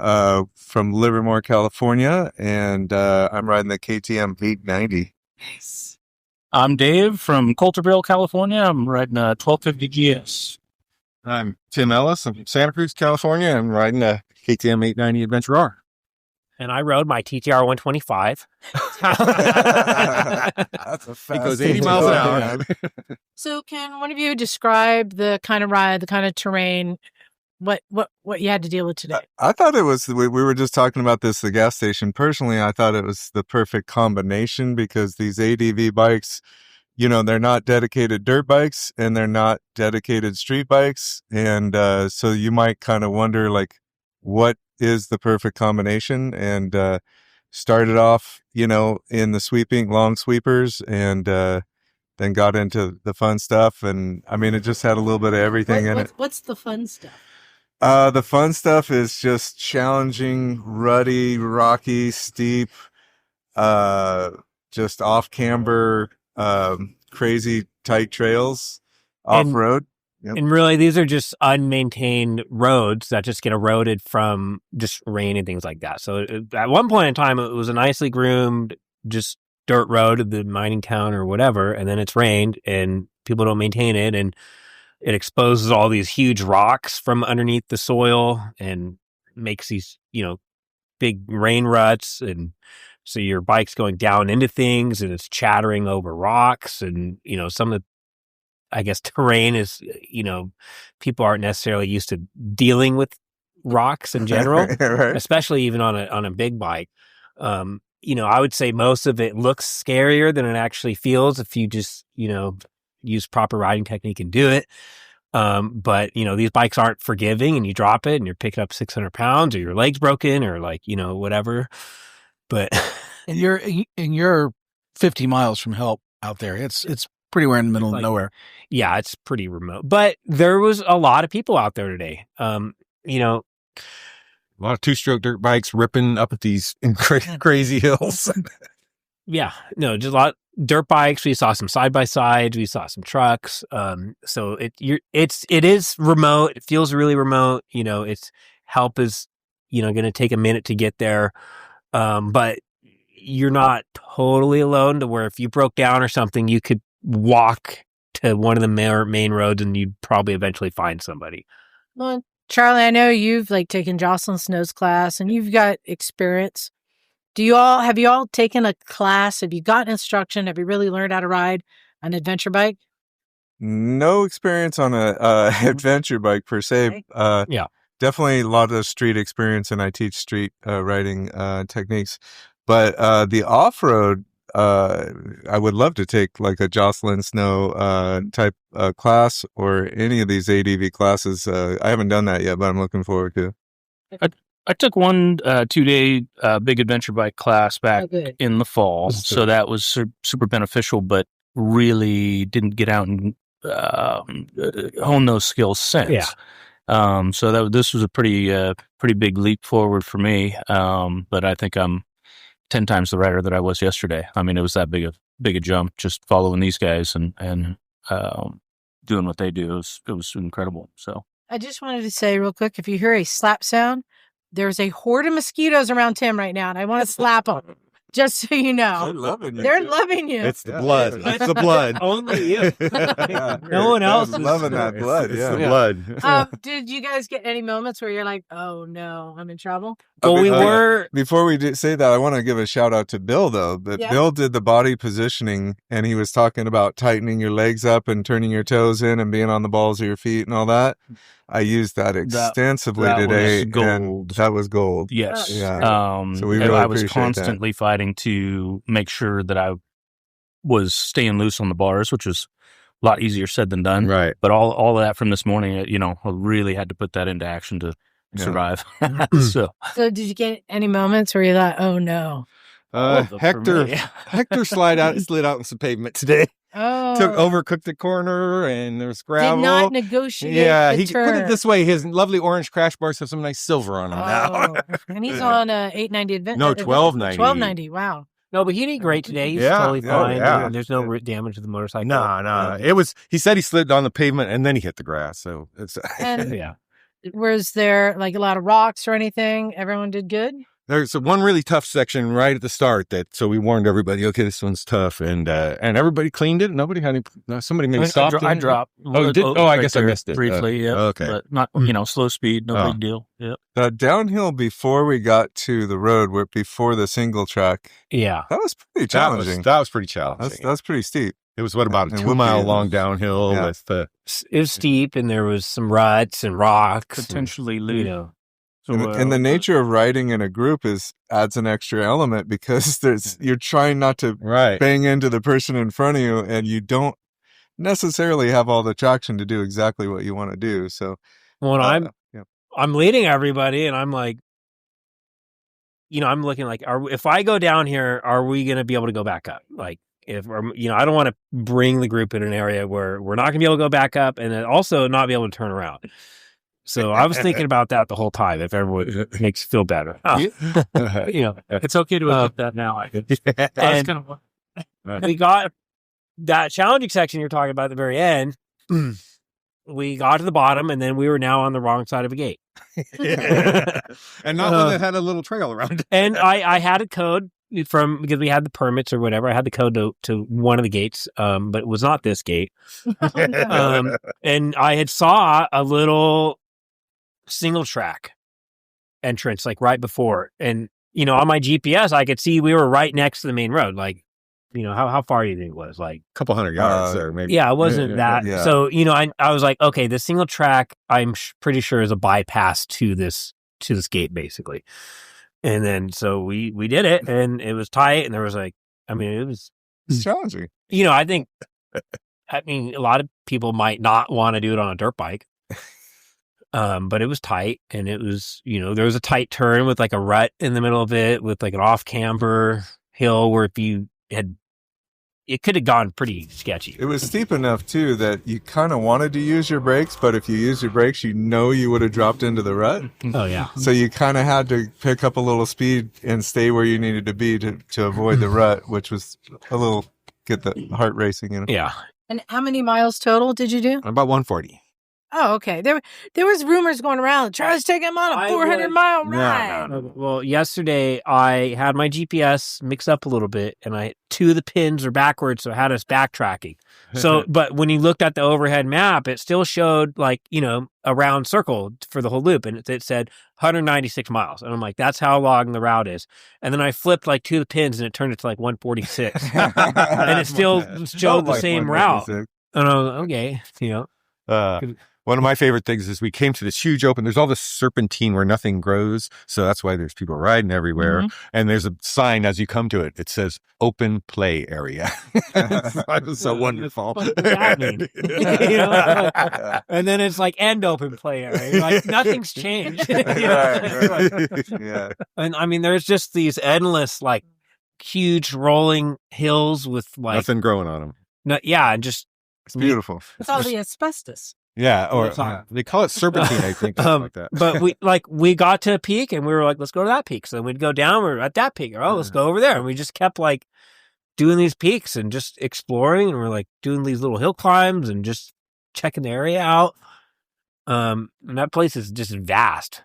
S5: from Livermore, California, and I'm riding the KTM 890.
S1: Nice.
S11: I'm Dave from Coulterville, California. I'm riding a 1250 GS.
S12: I'm Tim Ellis. I'm from Santa Cruz, California. I'm riding a KTM 890 Adventure R.
S8: And I rode my TTR 125.
S12: That's a fast. It goes 80 miles an hour.
S1: So can one of you describe the kind of ride, the kind of terrain, what you had to deal with today?
S5: I thought it was, we were just talking about this at the gas station. Personally, I thought it was the perfect combination because these ADV bikes, you know, they're not dedicated dirt bikes and they're not dedicated street bikes. And so you might kind of wonder, like, what is the perfect combination? And started off, you know, in the long sweepers, and then got into the fun stuff. And I mean, it just had a little bit of everything in it.
S1: What's the fun stuff?
S5: The fun stuff is just challenging, ruddy, rocky, steep, just off camber, crazy tight trails, off road. Yep.
S8: And really, these are just unmaintained roads that just get eroded from just rain and things like that. So at one point in time, it was a nicely groomed, just dirt road of the mining town or whatever. And then it's rained and people don't maintain it. And it exposes all these huge rocks from underneath the soil and makes these, you know, big rain ruts. And so your bike's going down into things and it's chattering over rocks. And, you know, some of the, I guess, terrain is, you know, people aren't necessarily used to dealing with rocks in general,
S5: Right.
S8: especially even on a big bike. You know, I would say most of it looks scarier than it actually feels if you just, you know, use proper riding technique and do it. But, you know, these bikes aren't forgiving, and you drop it and you're picking up 600 pounds or your leg's broken or, like, you know, whatever. But
S2: and you're 50 miles from help out there. It's pretty we're in the middle of nowhere.
S8: Yeah, it's pretty remote. But there was a lot of people out there today. You know,
S12: A lot of two-stroke dirt bikes ripping up at these crazy hills.
S8: yeah, no, just a lot of dirt bikes. We saw some side-by-sides. We saw some trucks. So it is remote. It feels really remote. You know, its help is, you know, going to take a minute to get there. But you're not totally alone to where if you broke down or something, you could walk to one of the main roads and you'd probably eventually find somebody.
S1: Well, Charlie, I know you've taken Jocelyn Snow's class and you've got experience. Have you all taken a class? Have you gotten instruction? Have you really learned how to ride an adventure bike?
S5: No experience on a adventure bike per se.
S8: Okay. Yeah.
S5: Definitely a lot of street experience, and I teach street riding techniques. But the off-road, I would love to take like a Jocelyn Snow type class or any of these ADV classes. I haven't done that yet, but I'm looking forward to.
S11: I took one 2-day big adventure bike class back in the fall, so that was super beneficial, but really didn't get out and hone those skills since.
S8: Yeah.
S11: So this was a pretty big leap forward for me. But I think I'm 10 times the rider that I was yesterday. I mean, it was that big a jump just following these guys and doing what they do. It was incredible. So
S1: I just wanted to say real quick, if you hear a slap sound, there's a horde of mosquitoes around Tim right now, and I want to slap them. Just so you know. They're loving you.
S12: It's the blood. It's the blood.
S8: Only you. No one else is
S5: loving that blood.
S12: It's
S5: Yeah.
S12: the blood.
S1: Did you guys get any moments where you're like, oh no, I'm in trouble?
S8: Well, we were.
S5: Before we say that, I want to give a shout out to Bill, though. But
S1: Yeah.
S5: Bill did the body positioning, and he was talking about tightening your legs up and turning your toes in and being on the balls of your feet and all that. I used that extensively
S11: that
S5: today,
S11: was gold.
S5: and that was gold.
S11: yes,
S5: Yeah.
S11: So
S5: we really
S11: I was
S5: appreciate
S11: constantly fighting to make sure that I was staying loose on the bars, which was a lot easier said than done.
S12: Right.
S11: But all of that from this morning, you know, I really had to put that into action to survive. So
S1: did you get any moments where you thought, oh no?
S11: for
S12: Hector
S11: me.
S12: Hector slid out on some pavement today. overcooked the corner, and there was gravel.
S1: Did not negotiate
S12: Yeah,
S1: the
S12: he put it this way: his lovely orange crash bars have some nice silver on them now.
S1: And he's on 890 Adventure.
S12: No, 1290.
S1: 1290. Wow.
S8: No, but he did great today. He's
S12: Yeah,
S8: totally
S12: yeah,
S8: fine.
S12: yeah.
S8: There's no damage to the motorcycle.
S12: No. It was. He said he slid on the pavement and then he hit the grass. So it's.
S1: And
S8: Yeah.
S1: was there like a lot of rocks or anything? Everyone did good?
S12: There's one really tough section right at the start so we warned everybody, okay, this one's tough, and everybody cleaned it. Nobody had any. Somebody maybe stopped.
S11: I dropped.
S12: Oh, you did? Oh, I guess I missed it
S11: briefly. Yeah.
S12: Okay.
S11: But not slow speed. No big deal. Yeah.
S5: Downhill before we got to the road, before the single track.
S8: Yeah.
S5: That was pretty challenging.
S12: That was pretty challenging.
S5: That's pretty steep.
S12: It was about a 2 mile long downhill with the.
S8: It was steep, and there was some ruts and rocks,
S11: Potentially
S8: and,
S11: loose.
S8: you know. So,
S5: And the nature of riding in a group adds an extra element because you're trying not to bang into the person in front of you, and you don't necessarily have all the traction to do exactly what you want to do. So,
S8: when I'm leading everybody, and I'm like, I'm looking like, if I go down here, are we going to be able to go back up? Like, I don't want to bring the group in an area where we're not going to be able to go back up, and then also not be able to turn around. So I was thinking about that the whole time. If everyone makes you feel better,
S11: It's okay to admit that now.
S8: And we got that challenging section you're talking about at the very end. We got to the bottom, and then we were now on the wrong side of a gate,
S12: and not one that had a little trail around it.
S8: And I had a code because we had the permits or whatever. I had the code to one of the gates, but it was not this gate. And I had saw a little single track entrance like right before, and on my GPS I could see we were right next to the main road. Like, how far do you think it was? Like
S12: a couple hundred yards there, maybe.
S8: Yeah, it wasn't that.
S12: Yeah.
S8: So I was like, okay, the single track I'm pretty sure is a bypass to this gate basically. And then so we did it, and it was tight, and there was it was
S5: challenging.
S8: I mean, a lot of people might not want to do it on a dirt bike. But it was tight, and it was, there was a tight turn with like a rut in the middle of it with like an off camber hill where it could have gone pretty sketchy.
S5: It was steep enough too that you kind of wanted to use your brakes, but if you used your brakes, you would have dropped into the rut.
S8: Oh yeah.
S5: So you kind of had to pick up a little speed and stay where you needed to be to avoid the rut, which was get the heart racing.
S8: Yeah.
S1: And how many miles total did you do?
S12: About 140.
S1: Oh, okay. There was rumors going around. Charles taking him on a 400-mile ride.
S8: No. Well, yesterday I had my GPS mixed up a little bit, and two of the pins are backwards, so I had us backtracking. So, but when you looked at the overhead map, it still showed like, a round circle for the whole loop, and it said 196 miles. And I'm like, that's how long the route is. And then I flipped like two of the pins, and it turned it to like 146. And it still showed the same route. And I was like, okay,
S12: One of my favorite things is we came to this huge open. There's all this serpentine where nothing grows. So that's why there's people riding everywhere. Mm-hmm. And there's a sign as you come to it. It says open play area. That was so wonderful.
S8: What does that mean? And then it's like end open play area. Like nothing's changed.
S5: Yeah.
S8: And there's just these endless, like huge rolling hills with like
S12: nothing growing on them.
S8: No, yeah. And just,
S5: it's beautiful.
S1: It's all the asbestos.
S12: Yeah, or they call it serpentine, I think, like that.
S8: But we got to a peak, and we were like, let's go to that peak. So then we'd go down, we were at that peak. Let's go over there. And we just kept like doing these peaks and just exploring, and we're like doing these little hill climbs and just checking the area out. And that place is just vast.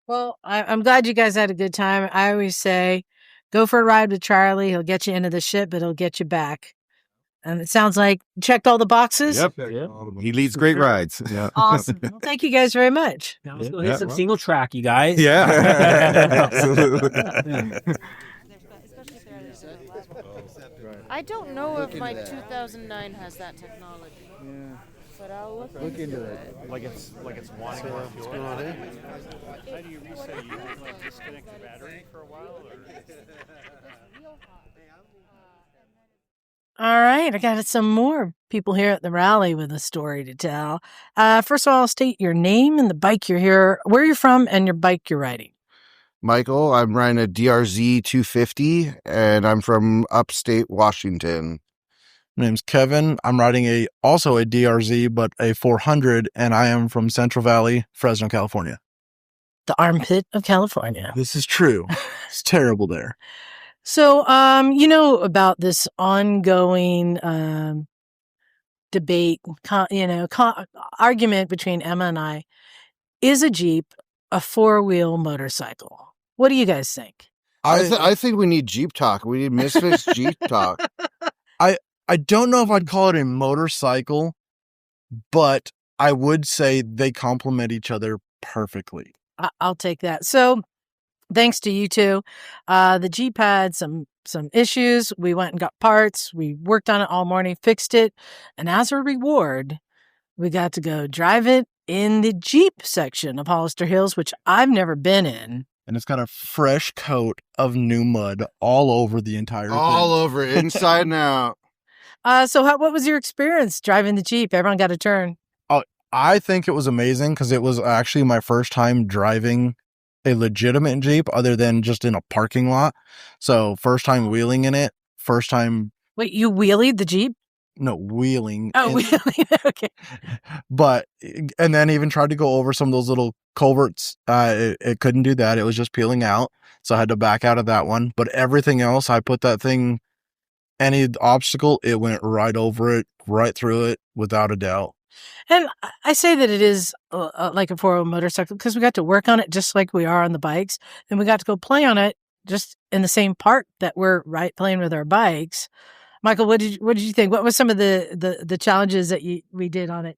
S1: Well, I'm glad you guys had a good time. I always say, go for a ride with Charlie. He'll get you into the shit, but he'll get you back. And it sounds like you checked all the boxes.
S12: Yep. He leads great rides. Yeah.
S1: Awesome. Well, thank you guys very much.
S8: Now let's go hit some single track, you guys.
S12: Yeah. Absolutely.
S13: I don't know if my 2009 has that technology. Yeah. But I'll look into it.
S6: Like it's wanting more fuel. How do you reset? You like disconnect the battery for a while, or?
S1: All right, I got some more people here at the rally with a story to tell. First of all, state your name and the bike you're here, where you're from, and your bike you're riding.
S14: Michael, I'm riding a DRZ 250, and I'm from upstate Washington. My name's Kevin. I'm riding also a DRZ, but a 400, and I am from Central Valley, Fresno, California.
S10: The armpit of California.
S14: This is true. It's terrible there.
S1: So, you know about this ongoing debate, argument between Emma and I. Is a Jeep a four-wheel motorcycle? What do you guys think?
S14: I
S3: think we need Jeep talk. We need Misfits Jeep talk.
S14: I don't know if I'd call it a motorcycle, but I would say they complement each other perfectly.
S1: I'll take that. So, thanks to you two, the Jeep had some issues. We went and got parts. We worked on it all morning, fixed it, and as a reward, we got to go drive it in the Jeep section of Hollister Hills, which I've never been in.
S14: And it's got a fresh coat of new mud all over the entire thing.
S3: All over, inside and out.
S1: So what was your experience driving the Jeep? Everyone got a turn.
S14: Oh, I think it was amazing because it was actually my first time driving a legitimate Jeep other than just in a parking lot. So first time wheeling in it, first time.
S1: Wait, you wheelied the Jeep?
S14: No, wheeling.
S1: Oh, wheeling. Okay.
S14: But, and then even tried to go over some of those little culverts. It couldn't do that. It was just peeling out. So I had to back out of that one. But everything else, I put that thing, any obstacle, it went right over it, right through it, without a doubt.
S1: And I say that it is like a four-wheel motorcycle because we got to work on it just like we are on the bikes. And we got to go play on it just in the same park that we're playing with our bikes. Michael, what did you think? What was some of the challenges that we did on it?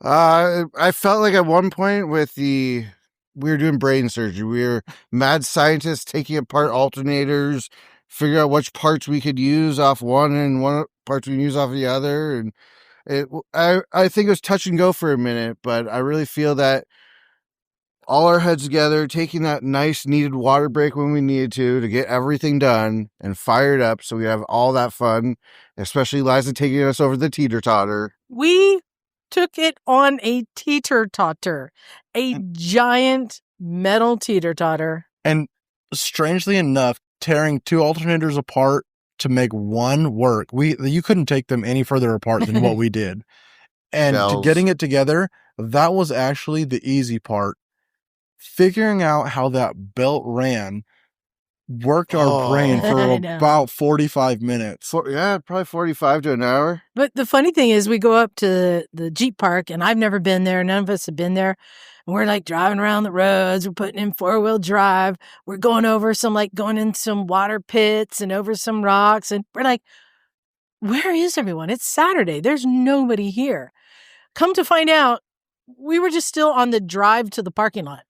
S3: I felt like at one point we were doing brain surgery. We were mad scientists taking apart alternators, figure out which parts we could use off one and what parts we can use off the other. And I think it was touch and go for a minute, but I really feel that all our heads together, taking that nice needed water break when we needed to get everything done and fired up so we have all that fun, especially Liza taking us over the teeter-totter.
S1: We took it on a teeter-totter, a giant metal teeter-totter.
S14: And strangely enough, tearing two alternators apart to make one work, you couldn't take them any further apart than what we did. And getting it together, that was actually the easy part. Figuring out how that belt ran worked our brain for about 45 minutes.
S3: Probably 45 to an hour.
S1: But the funny thing is we go up to the Jeep park, and I've never been there. None of us have been there. And we're like driving around the roads. We're putting in four-wheel drive. We're going over going in some water pits and over some rocks. And we're like, where is everyone? It's Saturday. There's nobody here. Come to find out, we were just still on the drive to the parking lot.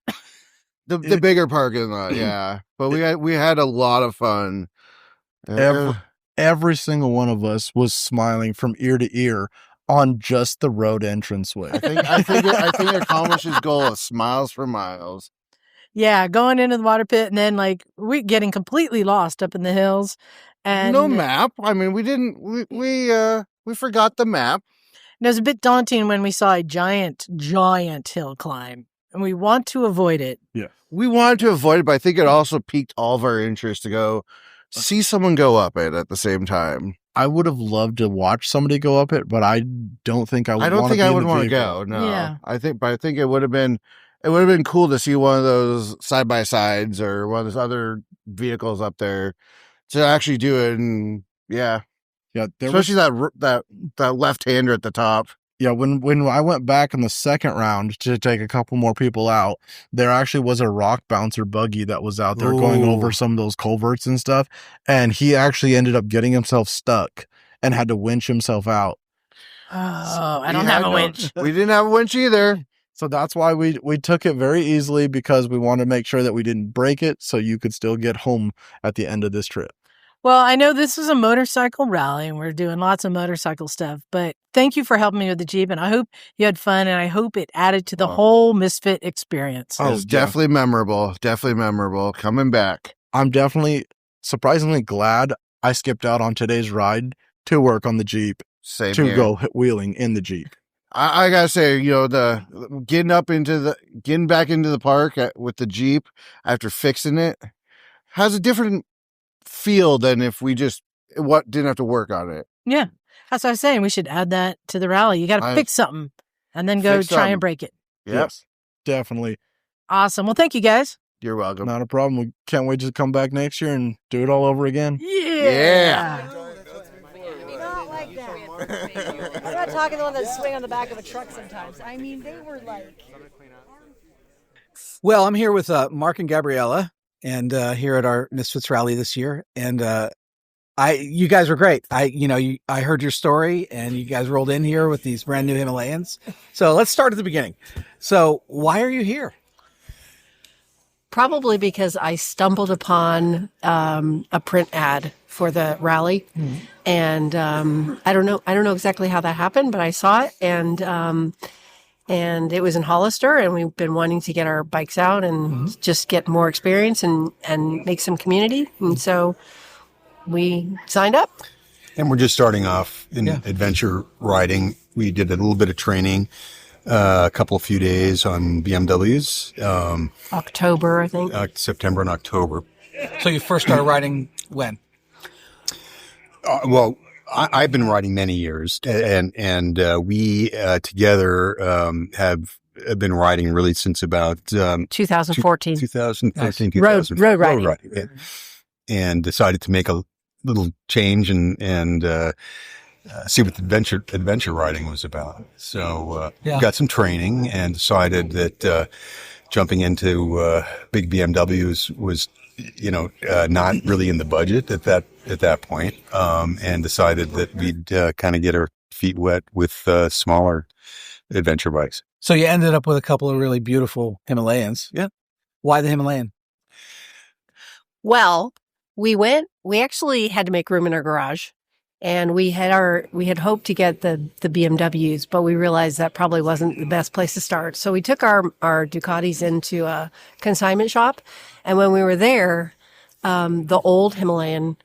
S3: The bigger parking lot, yeah. But we had a lot of fun.
S14: Every single one of us was smiling from ear to ear on just the road entranceway.
S3: I think it accomplished his goal of smiles for miles.
S1: Yeah, going into the water pit and then we getting completely lost up in the hills. And
S3: no map. I mean, we forgot the map.
S1: It was a bit daunting when we saw a giant hill climb, and we want to avoid it.
S14: Yeah.
S3: We wanted to avoid it, but I think it also piqued all of our interest to go see someone go up it at the same time.
S14: I would have loved to watch somebody go up it, but I don't think I would.
S3: I don't think I would want to go. No.
S1: Yeah.
S3: I think it would have been cool to see one of those side by sides or one of those other vehicles up there to actually do it. And yeah. Especially that left hander at the top.
S14: Yeah, when I went back in the second round to take a couple more people out, there actually was a rock bouncer buggy that was out there going over some of those culverts and stuff, and he actually ended up getting himself stuck and had to winch himself out.
S1: Oh, I don't have a winch.
S3: We didn't have a winch either.
S14: So that's why we took it very easily, because we wanted to make sure that we didn't break it so you could still get home at the end of this trip.
S1: Well, I know this is a motorcycle rally and we're doing lots of motorcycle stuff, but thank you for helping me with the Jeep, and I hope you had fun, and I hope it added to the whole Misfit experience.
S3: Oh, definitely memorable. Definitely memorable. Coming back.
S14: I'm definitely surprisingly glad I skipped out on today's ride to work on the Jeep.
S3: Same
S14: to
S3: here.
S14: Go wheeling in the Jeep.
S3: I gotta say, getting back into the park with the Jeep after fixing it has a different feel than if we didn't have to work on it.
S1: Yeah. That's what I was saying. We should add that to the rally. You got to fix something and then go try and break it.
S14: Yes, definitely.
S1: Awesome. Well, thank you guys.
S15: You're welcome.
S14: Not a problem. We can't wait to come back next year and do it all over again.
S1: Yeah.
S16: Not like that. I'm not talking the one that swing on the back of a truck sometimes. I mean, they were like.
S2: Well, I'm here with Mark and Gabriella, and here at our Misfits Rally this year, and you guys were great. I heard your story, and you guys rolled in here with these brand new Himalayans. So let's start at the beginning. So why are you here?
S17: Probably because I stumbled upon a print ad for the rally, and I don't know exactly how that happened, but I saw it, and it was in Hollister, and we've been wanting to get our bikes out and just get more experience and make some community, and so we signed up.
S15: And we're just starting off in adventure riding. We did a little bit of training, a few days on BMWs.
S17: October, I think.
S15: September and October.
S2: So you first started riding when?
S15: Well, I've been riding many years, and we together have been riding really since about
S17: 2014.
S15: 2013,
S17: Road riding.
S15: And decided to make a little change and see what adventure riding was about. So got some training and decided that jumping into big BMWs was not really in the budget at that point, and decided that we'd kind of get our feet wet with smaller adventure bikes.
S2: So you ended up with a couple of really beautiful Himalayans.
S15: Yeah.
S2: Why the Himalayan?
S17: Well, we actually had to make room in our garage, and we had hoped to get the BMWs, but we realized that probably wasn't the best place to start. So we took our Ducatis into a consignment shop, and when we were there, the old Himalayan,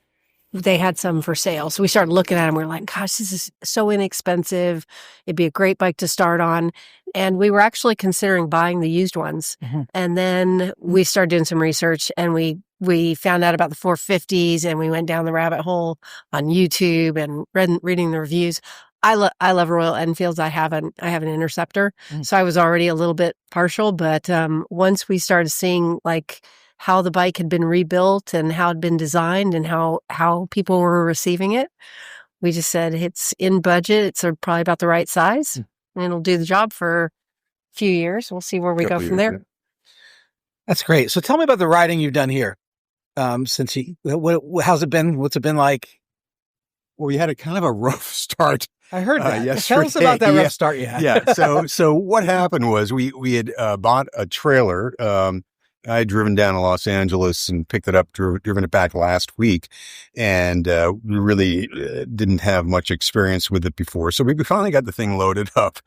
S17: they had some for sale. So we started looking at them. We were like, gosh, this is so inexpensive. It'd be a great bike to start on. And we were actually considering buying the used ones. Mm-hmm. And then we started doing some research, and we found out about the 450s, and we went down the rabbit hole on YouTube and reading the reviews. I love Royal Enfields. I have an Interceptor. So I was already a little bit partial, but once we started seeing like how the bike had been rebuilt and how it had been designed and how people were receiving it, we just said it's in budget. It's probably about the right size, and it'll do the job for a few years. We'll see where we go from there.
S2: Yeah. That's great. So tell me about the riding you've done here. How's it been? What's it been like?
S15: Well, we had a kind of a rough start.
S2: I heard that.
S15: Yesterday.
S2: Tell us about that rough start you had.
S15: Yeah. So what happened was we had bought a trailer. I had driven down to Los Angeles and picked it up, driven it back last week, and we really didn't have much experience with it before. So we finally got the thing loaded up.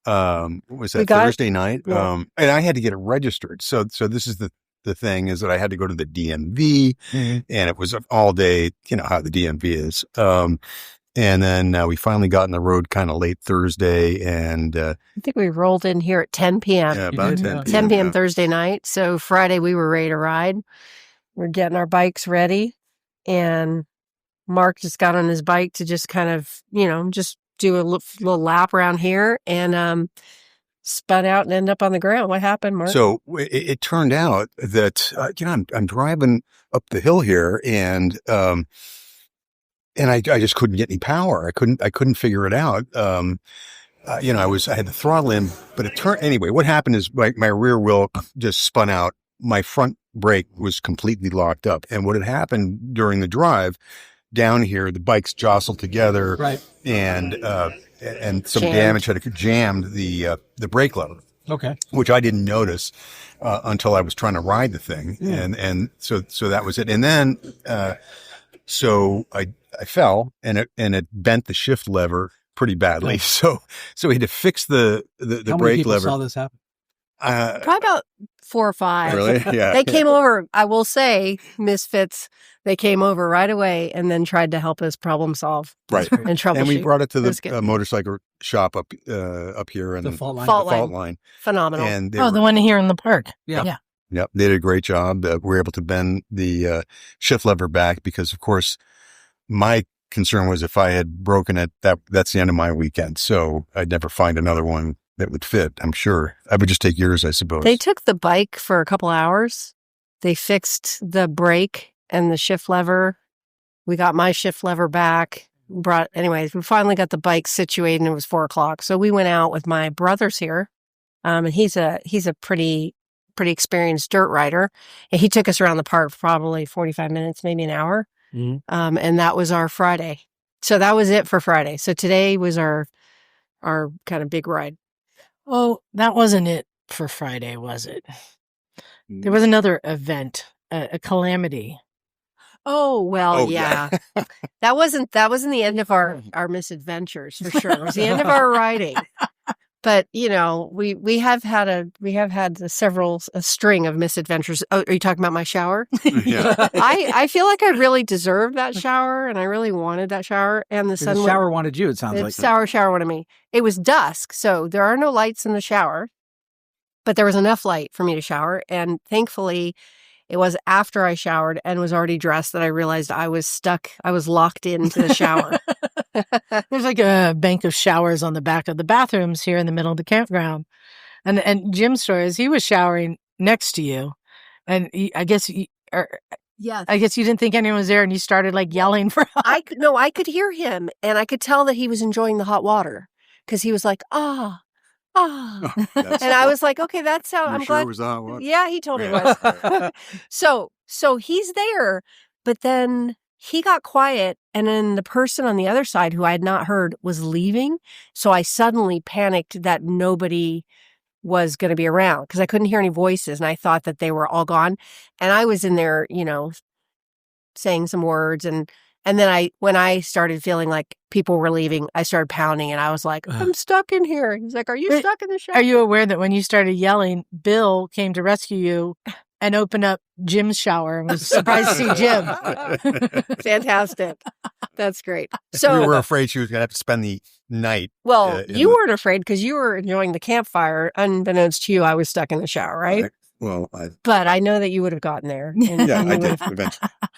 S15: What was that, Thursday night?
S17: Yeah.
S15: And I had to get it registered. So this is the thing is that I had to go to the DMV, and it was all day, how the DMV is. And then we finally got on the road kind of late Thursday, and
S17: I think we rolled in here at 10 p.m.
S15: Yeah, about
S17: 10 p.m. Thursday night. So Friday we were ready to ride. We're getting our bikes ready, and Mark just got on his bike to just kind of, just do a little lap around here, and spun out and ended up on the ground. What happened, Mark?
S15: So it turned out that I'm driving up the hill here, and I just couldn't get any power. I couldn't figure it out. I had the throttle in, but it turned anyway. What happened is my rear wheel just spun out. My front brake was completely locked up, and what had happened during the drive down here, the bikes jostled together,
S2: right,
S15: and some damage had jammed the brake lever.
S2: Okay,
S15: which I didn't notice until I was trying to ride the thing, and so that was it. And then so I fell, and it bent the shift lever pretty badly. So we had to fix the
S2: How
S15: brake
S2: many people
S15: lever.
S2: saw this happen?
S17: Probably about 4 or 5.
S15: Really? Yeah.
S17: They came over. I will say, Misfits, they came over right away and then tried to help us problem solve.
S15: Right.
S17: And troubleshoot.
S15: And we brought it to
S17: was
S15: the
S17: good.
S15: motorcycle shop up here in
S2: The fault line.
S17: Fault line. Phenomenal.
S15: And they
S1: the one here in the park.
S2: Yeah.
S15: Yep, they did a great job. We were able to bend the shift lever back because, of course, my concern was if I had broken it, that's the end of my weekend. So I'd never find another one that would fit. I'm sure I would just take yours, I suppose.
S17: They took the bike for a couple hours. They fixed the brake and the shift lever. We got my shift lever back. Anyways, we finally got the bike situated, and it was 4:00. So we went out with my brothers here, and he's a pretty experienced dirt rider, and he took us around the park for probably 45 minutes, maybe an hour.
S10: Mm-hmm.
S17: And that was our Friday. So that was it for Friday. So today was our kind of big ride.
S1: Oh, that wasn't it for Friday, was it? There was another event, a calamity.
S17: Oh, well,
S15: Oh,
S17: yeah. That wasn't the end of our misadventures, for sure. It was the end of our riding. But, we have had a string of misadventures. Oh, are you talking about my shower?
S15: Yeah.
S17: I feel like I really deserved that shower, and I really wanted that shower. And the
S2: shower wanted you, it sounds like.
S17: The shower wanted me. It was dusk, so there are no lights in the shower, but there was enough light for me to shower. And thankfully, it was after I showered and was already dressed that I realized I was stuck. I was locked into the shower.
S1: There's like a bank of showers on the back of the bathrooms here in the middle of the campground. And Jim's story is he was showering next to you. And I guess you didn't think anyone was there, and you started like yelling for help.
S17: I could hear him, and I could tell that he was enjoying the hot water because he was like, and I was like, okay, that's how I'm glad.
S15: It was the hot water?
S17: Yeah, he told me it was. So he's there, but then he got quiet, and then the person on the other side who I had not heard was leaving. So I suddenly panicked that nobody was going to be around because I couldn't hear any voices, and I thought that they were all gone. And I was in there, saying some words, and then when I started feeling like people were leaving, I started pounding, and I was like, I'm stuck in here. He's like, are you stuck in the shower?
S1: Are you aware that when you started yelling, Bill came to rescue you and open up Jim's shower and was surprised to see Jim?
S17: Fantastic. That's great. So
S15: we were afraid she was going to have to spend the night.
S17: Well, you weren't afraid because you were enjoying the campfire. Unbeknownst to you, I was stuck in the shower, right? But I know that you would have gotten there.
S15: Yeah, I did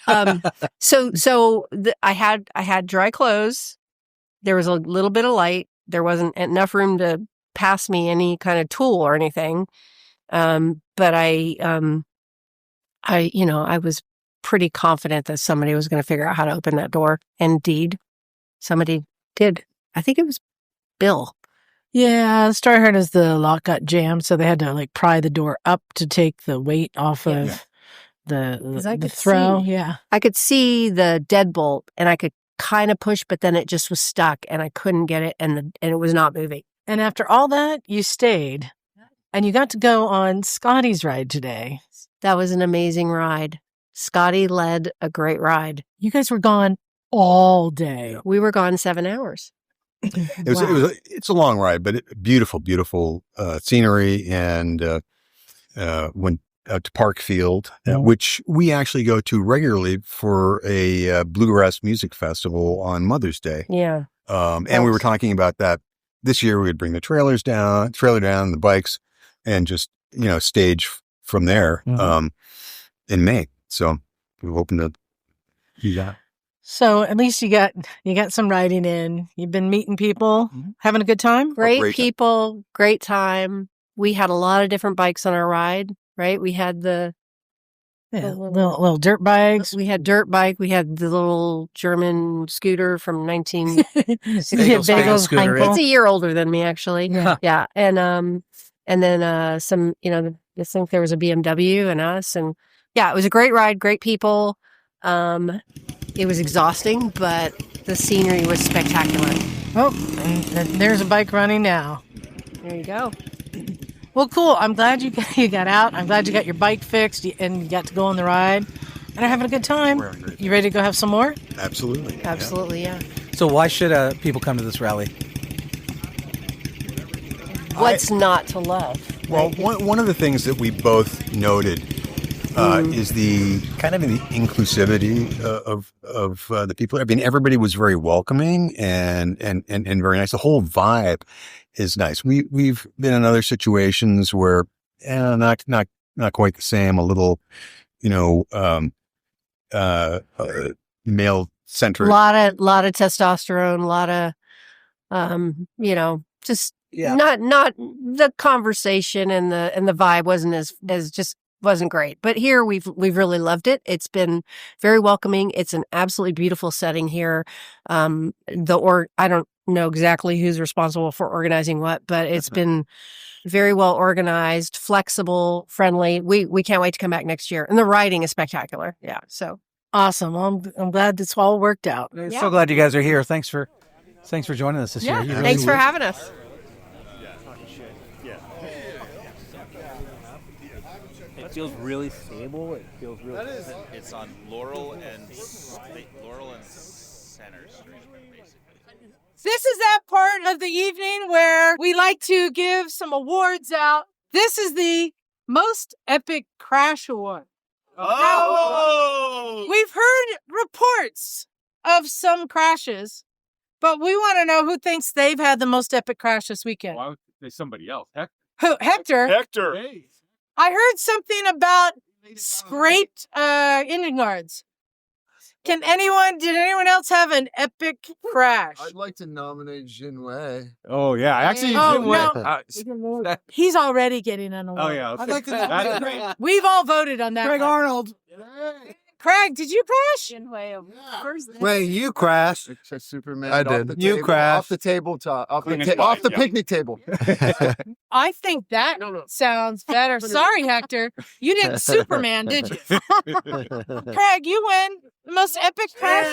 S15: eventually.
S17: I had dry clothes. There was a little bit of light. There wasn't enough room to pass me any kind of tool or anything. But I was pretty confident that somebody was going to figure out how to open that door. Indeed, somebody did. I think it was Bill.
S1: Yeah, the story I heard is the lock got jammed, so they had to like pry the door up to take the weight off of the throw. Yeah,
S17: I could see the deadbolt, and I could kind of push, but then it just was stuck, and I couldn't get it, and it was not moving.
S1: And after all that, you stayed, and you got to go on Scotty's ride today.
S17: That was an amazing ride. Scotty led a great ride.
S1: You guys were gone all day.
S17: We were gone 7 hours.
S15: It's a long ride, but beautiful scenery, and went out to Parkfield, which we actually go to regularly for a bluegrass music festival on Mother's Day.
S17: Yeah.
S15: And we were talking about that this year. We would bring the trailer down, the bikes, and just stage from there in May. So we're hoping to do that.
S1: So at least you got some riding in. You've been meeting people, having a good time.
S17: Great people, great time. We had a lot of different bikes on our ride. Right, we had the
S1: little dirt bikes.
S17: We had dirt bike. We had the little German scooter from 1960. It's a year older than me, actually. Yeah. And then some. I think there was a BMW and us, and yeah, it was a great ride. Great people. It was exhausting, but the scenery was spectacular.
S1: Oh, and there's a bike running now.
S17: There you go.
S1: Well, cool. I'm glad you got out. I'm glad you got your bike fixed and you got to go on the ride and are having a good time. You ready to go have some more?
S15: Absolutely.
S17: Absolutely, yeah.
S2: So why should people come to this rally?
S17: What's not to love?
S15: Well, one of the things that we both noted is the kind of the inclusivity of the people. I mean, everybody was very welcoming and very nice. The whole vibe is nice. We've been in other situations where not quite the same. A little, male centric.
S17: lot of testosterone, a lot of just not the conversation and the vibe wasn't as just wasn't great. But here we've really loved it. It's been very welcoming. It's an absolutely beautiful setting here. I don't know exactly who's responsible for organizing what, but it's been very well organized, flexible, friendly. We can't wait to come back next year. And the riding is spectacular. Yeah. So
S1: awesome. I'm glad this all worked out.
S2: So glad you guys are here. Thanks for joining us this year.
S17: Thanks for having us.
S18: It feels really stable. It feels really.
S19: It's on Laurel and Center Street, basically.
S1: This is that part of the evening where we like to give some awards out. This is the Most Epic Crash Award.
S19: Oh!
S1: We've heard reports of some crashes, but we want to know who thinks they've had the most epic crash this weekend.
S12: Why would they somebody else?
S1: Who? Hector.
S12: Hey.
S1: I heard something about scraped engine guards. Did anyone else have an epic crash?
S20: I'd like to nominate Jinwei.
S12: Oh yeah, I actually.
S1: No. He's already getting an award.
S12: Oh yeah,
S20: I'd like to nominate Craig.
S1: We've all voted on that.
S2: Craig Arnold.
S1: Craig, did you crash?
S20: Wait, you crashed.
S14: Superman. I did.
S20: You crashed off the tabletop, off the picnic table.
S1: I think that sounds better. Sorry, Hector. You didn't Superman, did you? Craig, you win the most epic crash.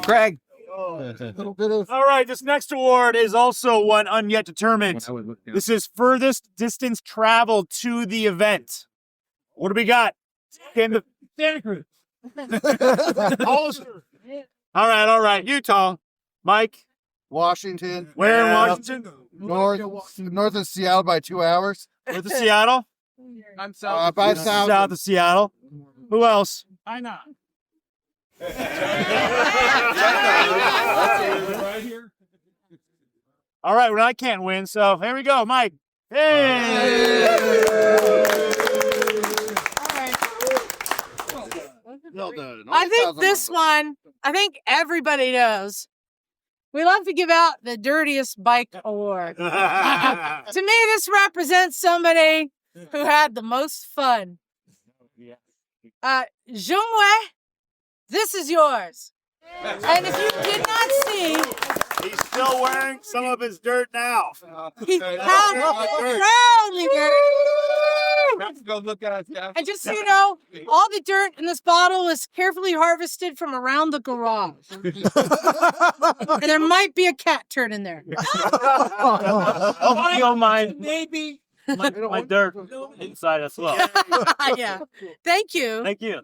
S2: Craig.
S18: All right, this next award is also one unyet determined. This is furthest distance traveled to the event. What do we got? Santa Cruz. All right. Utah. Mike.
S20: Washington.
S18: Where in Washington?
S20: North of Seattle by 2 hours.
S18: North of Seattle?
S20: I'm south. By
S18: South of Seattle. Who else?
S20: I know.
S18: All right, well, I can't win, so here we go, Mike. Hey!
S20: Well done.
S1: I think everybody knows. We love to give out the dirtiest bike award. To me, this represents somebody who had the most fun. Jungwei, this is yours. And if you did not see,
S18: he's still wearing some of his dirt now.
S1: He proudly
S20: go look at it.
S1: And just so you know, all the dirt in this bottle was carefully harvested from around the garage. And there might be a cat turd in there.
S18: Oh, you don't mind.
S1: Maybe.
S18: My dirt inside as well.
S1: Yeah. Thank you.
S18: Thank you.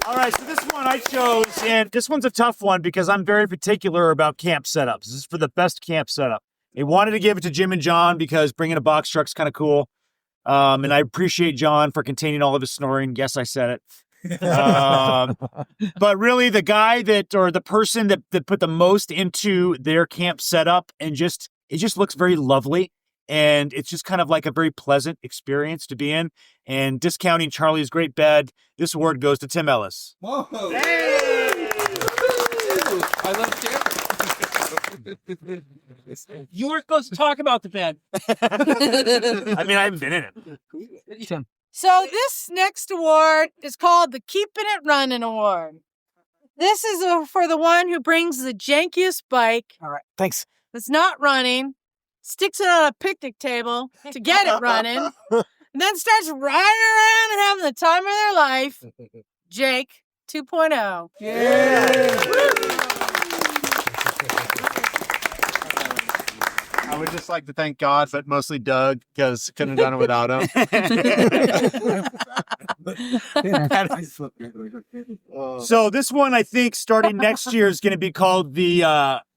S18: All right, so this one I chose, and this one's a tough one because I'm very particular about camp setups. This is for the best camp setup. They wanted to give it to Jim and John because bringing a box truck's kind of cool. And I appreciate John for containing all of his snoring. Yes, I said it. But really the guy or the person that put the most into their camp setup and it just looks very lovely. And it's just kind of like a very pleasant experience to be in. And discounting Charlie's great bed, this award goes to Tim Ellis.
S20: Whoa. Hey! I love Tim.
S10: You weren't supposed to talk about the bed.
S18: I mean, I haven't been in it.
S2: Tim.
S1: So this next award is called the Keeping It Running Award. This is for the one who brings the jankiest bike.
S2: All right, thanks.
S1: That's not running, sticks it on a picnic table to get it running, and then starts riding around and having the time of their life. Jake 2.0.
S6: I would just like to thank God, but mostly Doug, because couldn't have done it without him.
S18: So this one, I think, starting next year is going to be called the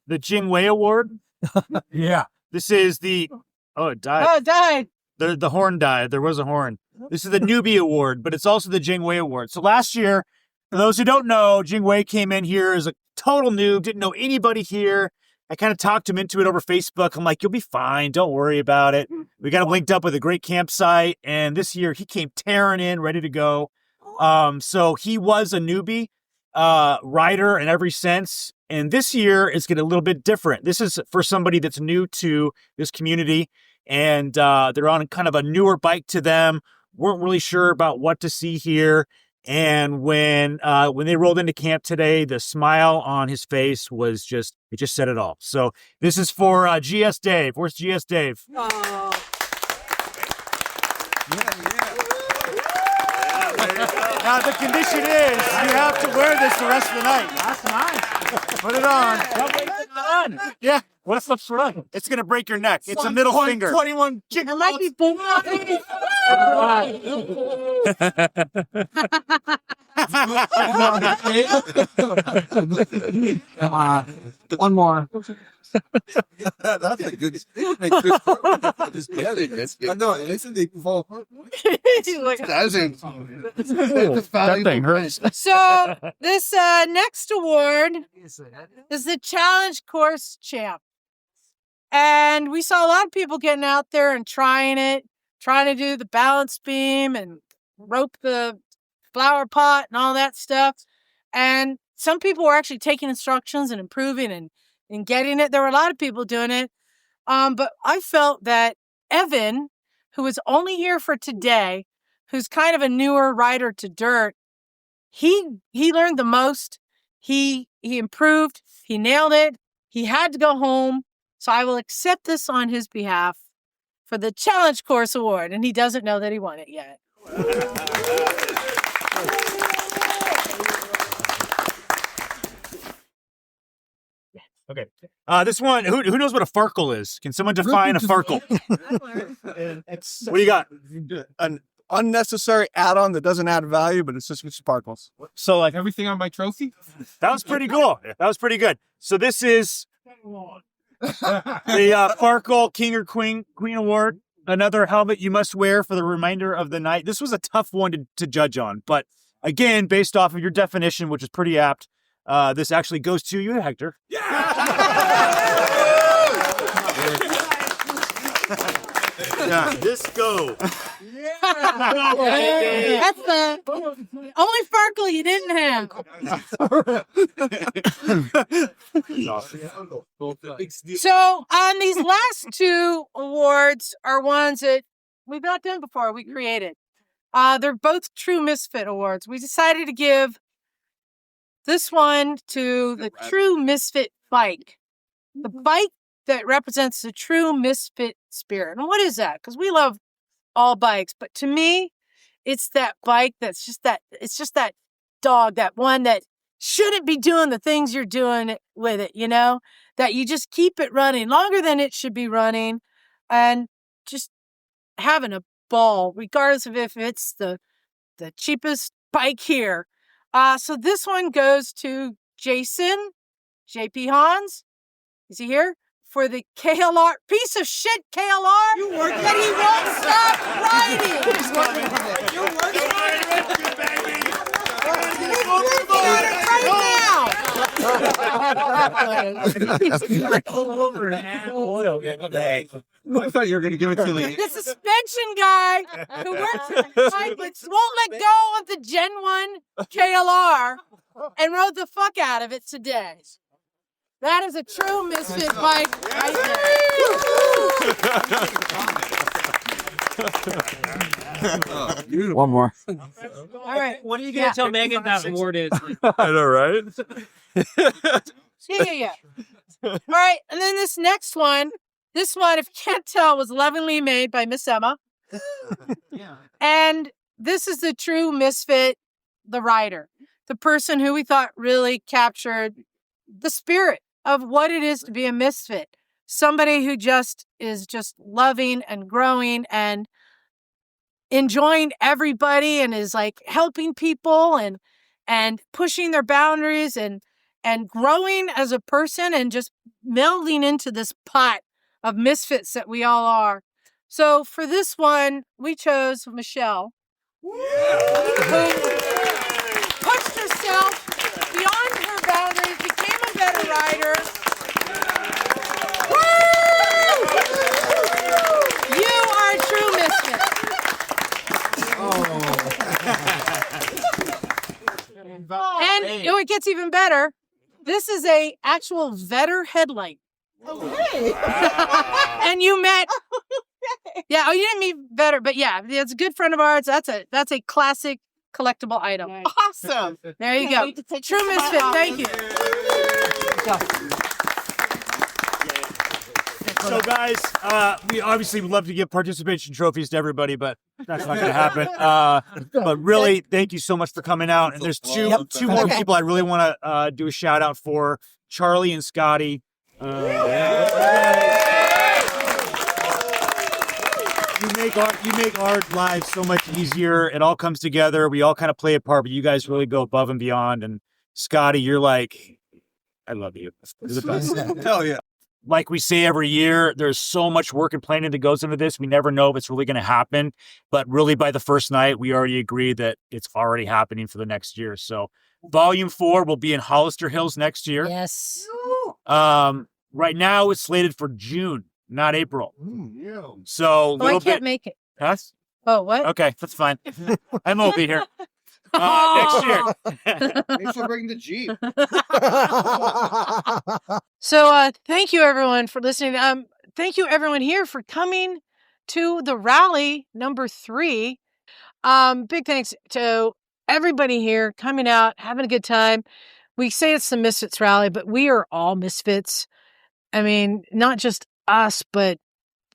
S18: Jingwei Award.
S2: Yeah.
S18: This is it died.
S1: Oh, it died.
S18: The horn died. There was a horn. This is the Newbie Award, but it's also the Jingwei Award. So last year, for those who don't know, Jingwei came in here as a total noob, didn't know anybody here. I kind of talked him into it over Facebook. I'm like, you'll be fine. Don't worry about it. We got him linked up with a great campsite. And this year he came tearing in, ready to go. So he was a newbie rider in every sense. And this year it's getting a little bit different. This is for somebody that's new to this community, and they're on kind of a newer bike to them. Weren't really sure about what to see here. And when they rolled into camp today, the smile on his face was just said it all. So this is for GS Dave. Where's GS Dave?
S16: Oh.
S18: Now the condition is you have to wear this the rest of the night.
S16: That's nice.
S18: Put it on. Yeah.
S16: What's the front?
S18: It's gonna break your neck. It's a middle finger.
S16: 21
S1: I like these boom.
S2: One more.
S20: That's a good. I know. Isn't they fall?
S2: That thing hurts.
S1: So this next award is the Challenge Course Champ. And we saw a lot of people getting out there and trying to do the balance beam and rope the flower pot and all that stuff. And some people were actually taking instructions and improving and getting it. There were a lot of people doing it. But I felt that Evan, who was only here for today, who's kind of a newer rider to dirt, he learned the most. He improved. He nailed it. He had to go home. So I will accept this on his behalf for the Challenge Course Award. And he doesn't know that he won it yet.
S18: Okay. This one, who knows what a farkle is? Can someone define a farkle?
S21: It's
S18: What do you got?
S21: an unnecessary add-on that doesn't add value, but it's just with sparkles.
S20: So like everything on my trophy.
S18: That was pretty cool. That was pretty good. So this is the Farkle King or Queen Award. Another helmet you must wear for the remainder of the night. This was a tough one to judge on, but again, based off of your definition, which is pretty apt, this actually goes to you, Hector. Yeah, disco.
S1: That's the only Farkle you didn't have. So on these last two awards are ones that we've not done before. We created. They're both True Misfit awards. We decided to give this one to the True Misfit bike. The bike that represents the true misfit spirit. And what is that? Because we love all bikes, but to me, it's that bike it's just that dog, that one that shouldn't be doing the things you're doing with it, you know? That you just keep it running longer than it should be running and just having a ball, regardless of if it's the cheapest bike here. So this one goes to Jason, JP Hans. Is he here? For the KLR, piece of shit KLR, that he won't stop riding. He's working on it right now.
S20: I thought you were going to give it to me.
S1: The suspension guy who works at the bike but won't let go of the Gen 1 KLR and rode the fuck out of it today. That is a true misfit bike right
S2: there. One more.
S1: All right.
S8: What are you going to tell Megan that award is?
S5: I know, right?
S1: Yeah. All right. And then this one, if you can't tell, was lovingly made by Miss Emma. And this is the true misfit, the rider, the person who we thought really captured the spirit of what it is to be a misfit. Somebody who is loving and growing and enjoying everybody and is like helping people and pushing their boundaries and growing as a person and just melding into this pot of misfits that we all are. So for this one, we chose Michelle, who pushed herself beyond her boundaries, became a better rider, And it gets even better. This is a actual Vetter headlight.
S16: Okay.
S1: And you met. Yeah, you didn't meet Vetter, but yeah, it's a good friend of ours. That's a classic collectible item.
S16: Nice. Awesome.
S1: There you go. True Misfit. Thank you.
S18: So, guys, we obviously would love to give participation trophies to everybody, but that's not going to happen. But really, thank you so much for coming out. And there's two more people I really want to do a shout out for: Charlie and Scotty. You make our lives so much easier. It all comes together. We all kind of play a part, but you guys really go above and beyond. And Scotty, you're like, I love you. You're the best.
S21: Hell yeah.
S18: Like we say every year, there's so much work and planning that goes into this. We never know if it's really going to happen, but really by the first night, we already agree that it's already happening for the next year. So Volume 4 will be in Hollister Hills next year.
S1: Yes.
S18: Right now it's slated for June, not April. So
S1: I can't make it.
S18: Yes?
S1: Oh, what?
S18: Okay, that's fine. I won't be here. Next year.
S21: Thanks for bringing the Jeep.
S1: So thank you everyone for listening. Thank you everyone here for coming to the rally number 3. Big thanks to everybody here coming out, having a good time. We say it's the Misfits Rally, but we are all misfits. I mean, not just us, but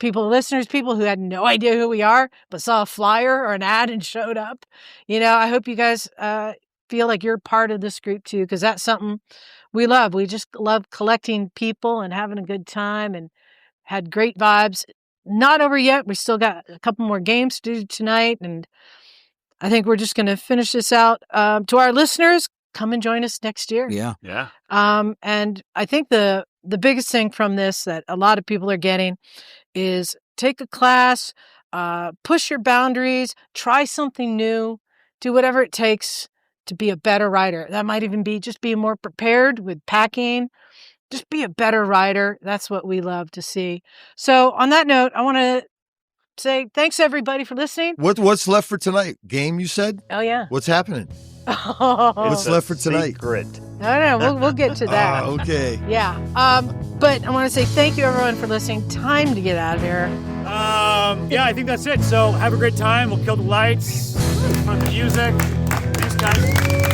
S1: listeners, people who had no idea who we are, but saw a flyer or an ad and showed up. I hope you guys feel like you're part of this group too, because that's something we love. We just love collecting people and having a good time and had great vibes. Not over yet. We still got a couple more games to do tonight. And I think we're just going to finish this out. To our listeners, come and join us next year.
S2: Yeah.
S4: Yeah.
S1: And I think the biggest thing from this that a lot of people are getting is take a class, push your boundaries, try something new, do whatever it takes to be a better rider. That might even be just being more prepared with packing. Just be a better rider. That's what we love to see. So on that note, I want to say thanks everybody for listening.
S3: What's left for tonight? Game, you said?
S1: Oh yeah.
S3: What's happening?
S1: Oh.
S3: What's left for tonight?
S1: No, we'll get to that.
S3: Okay.
S1: Yeah. But I want to say thank you everyone for listening. Time to get out of here.
S18: Yeah, I think that's it. So have a great time. We'll kill the lights, put on the music. Thanks, guys.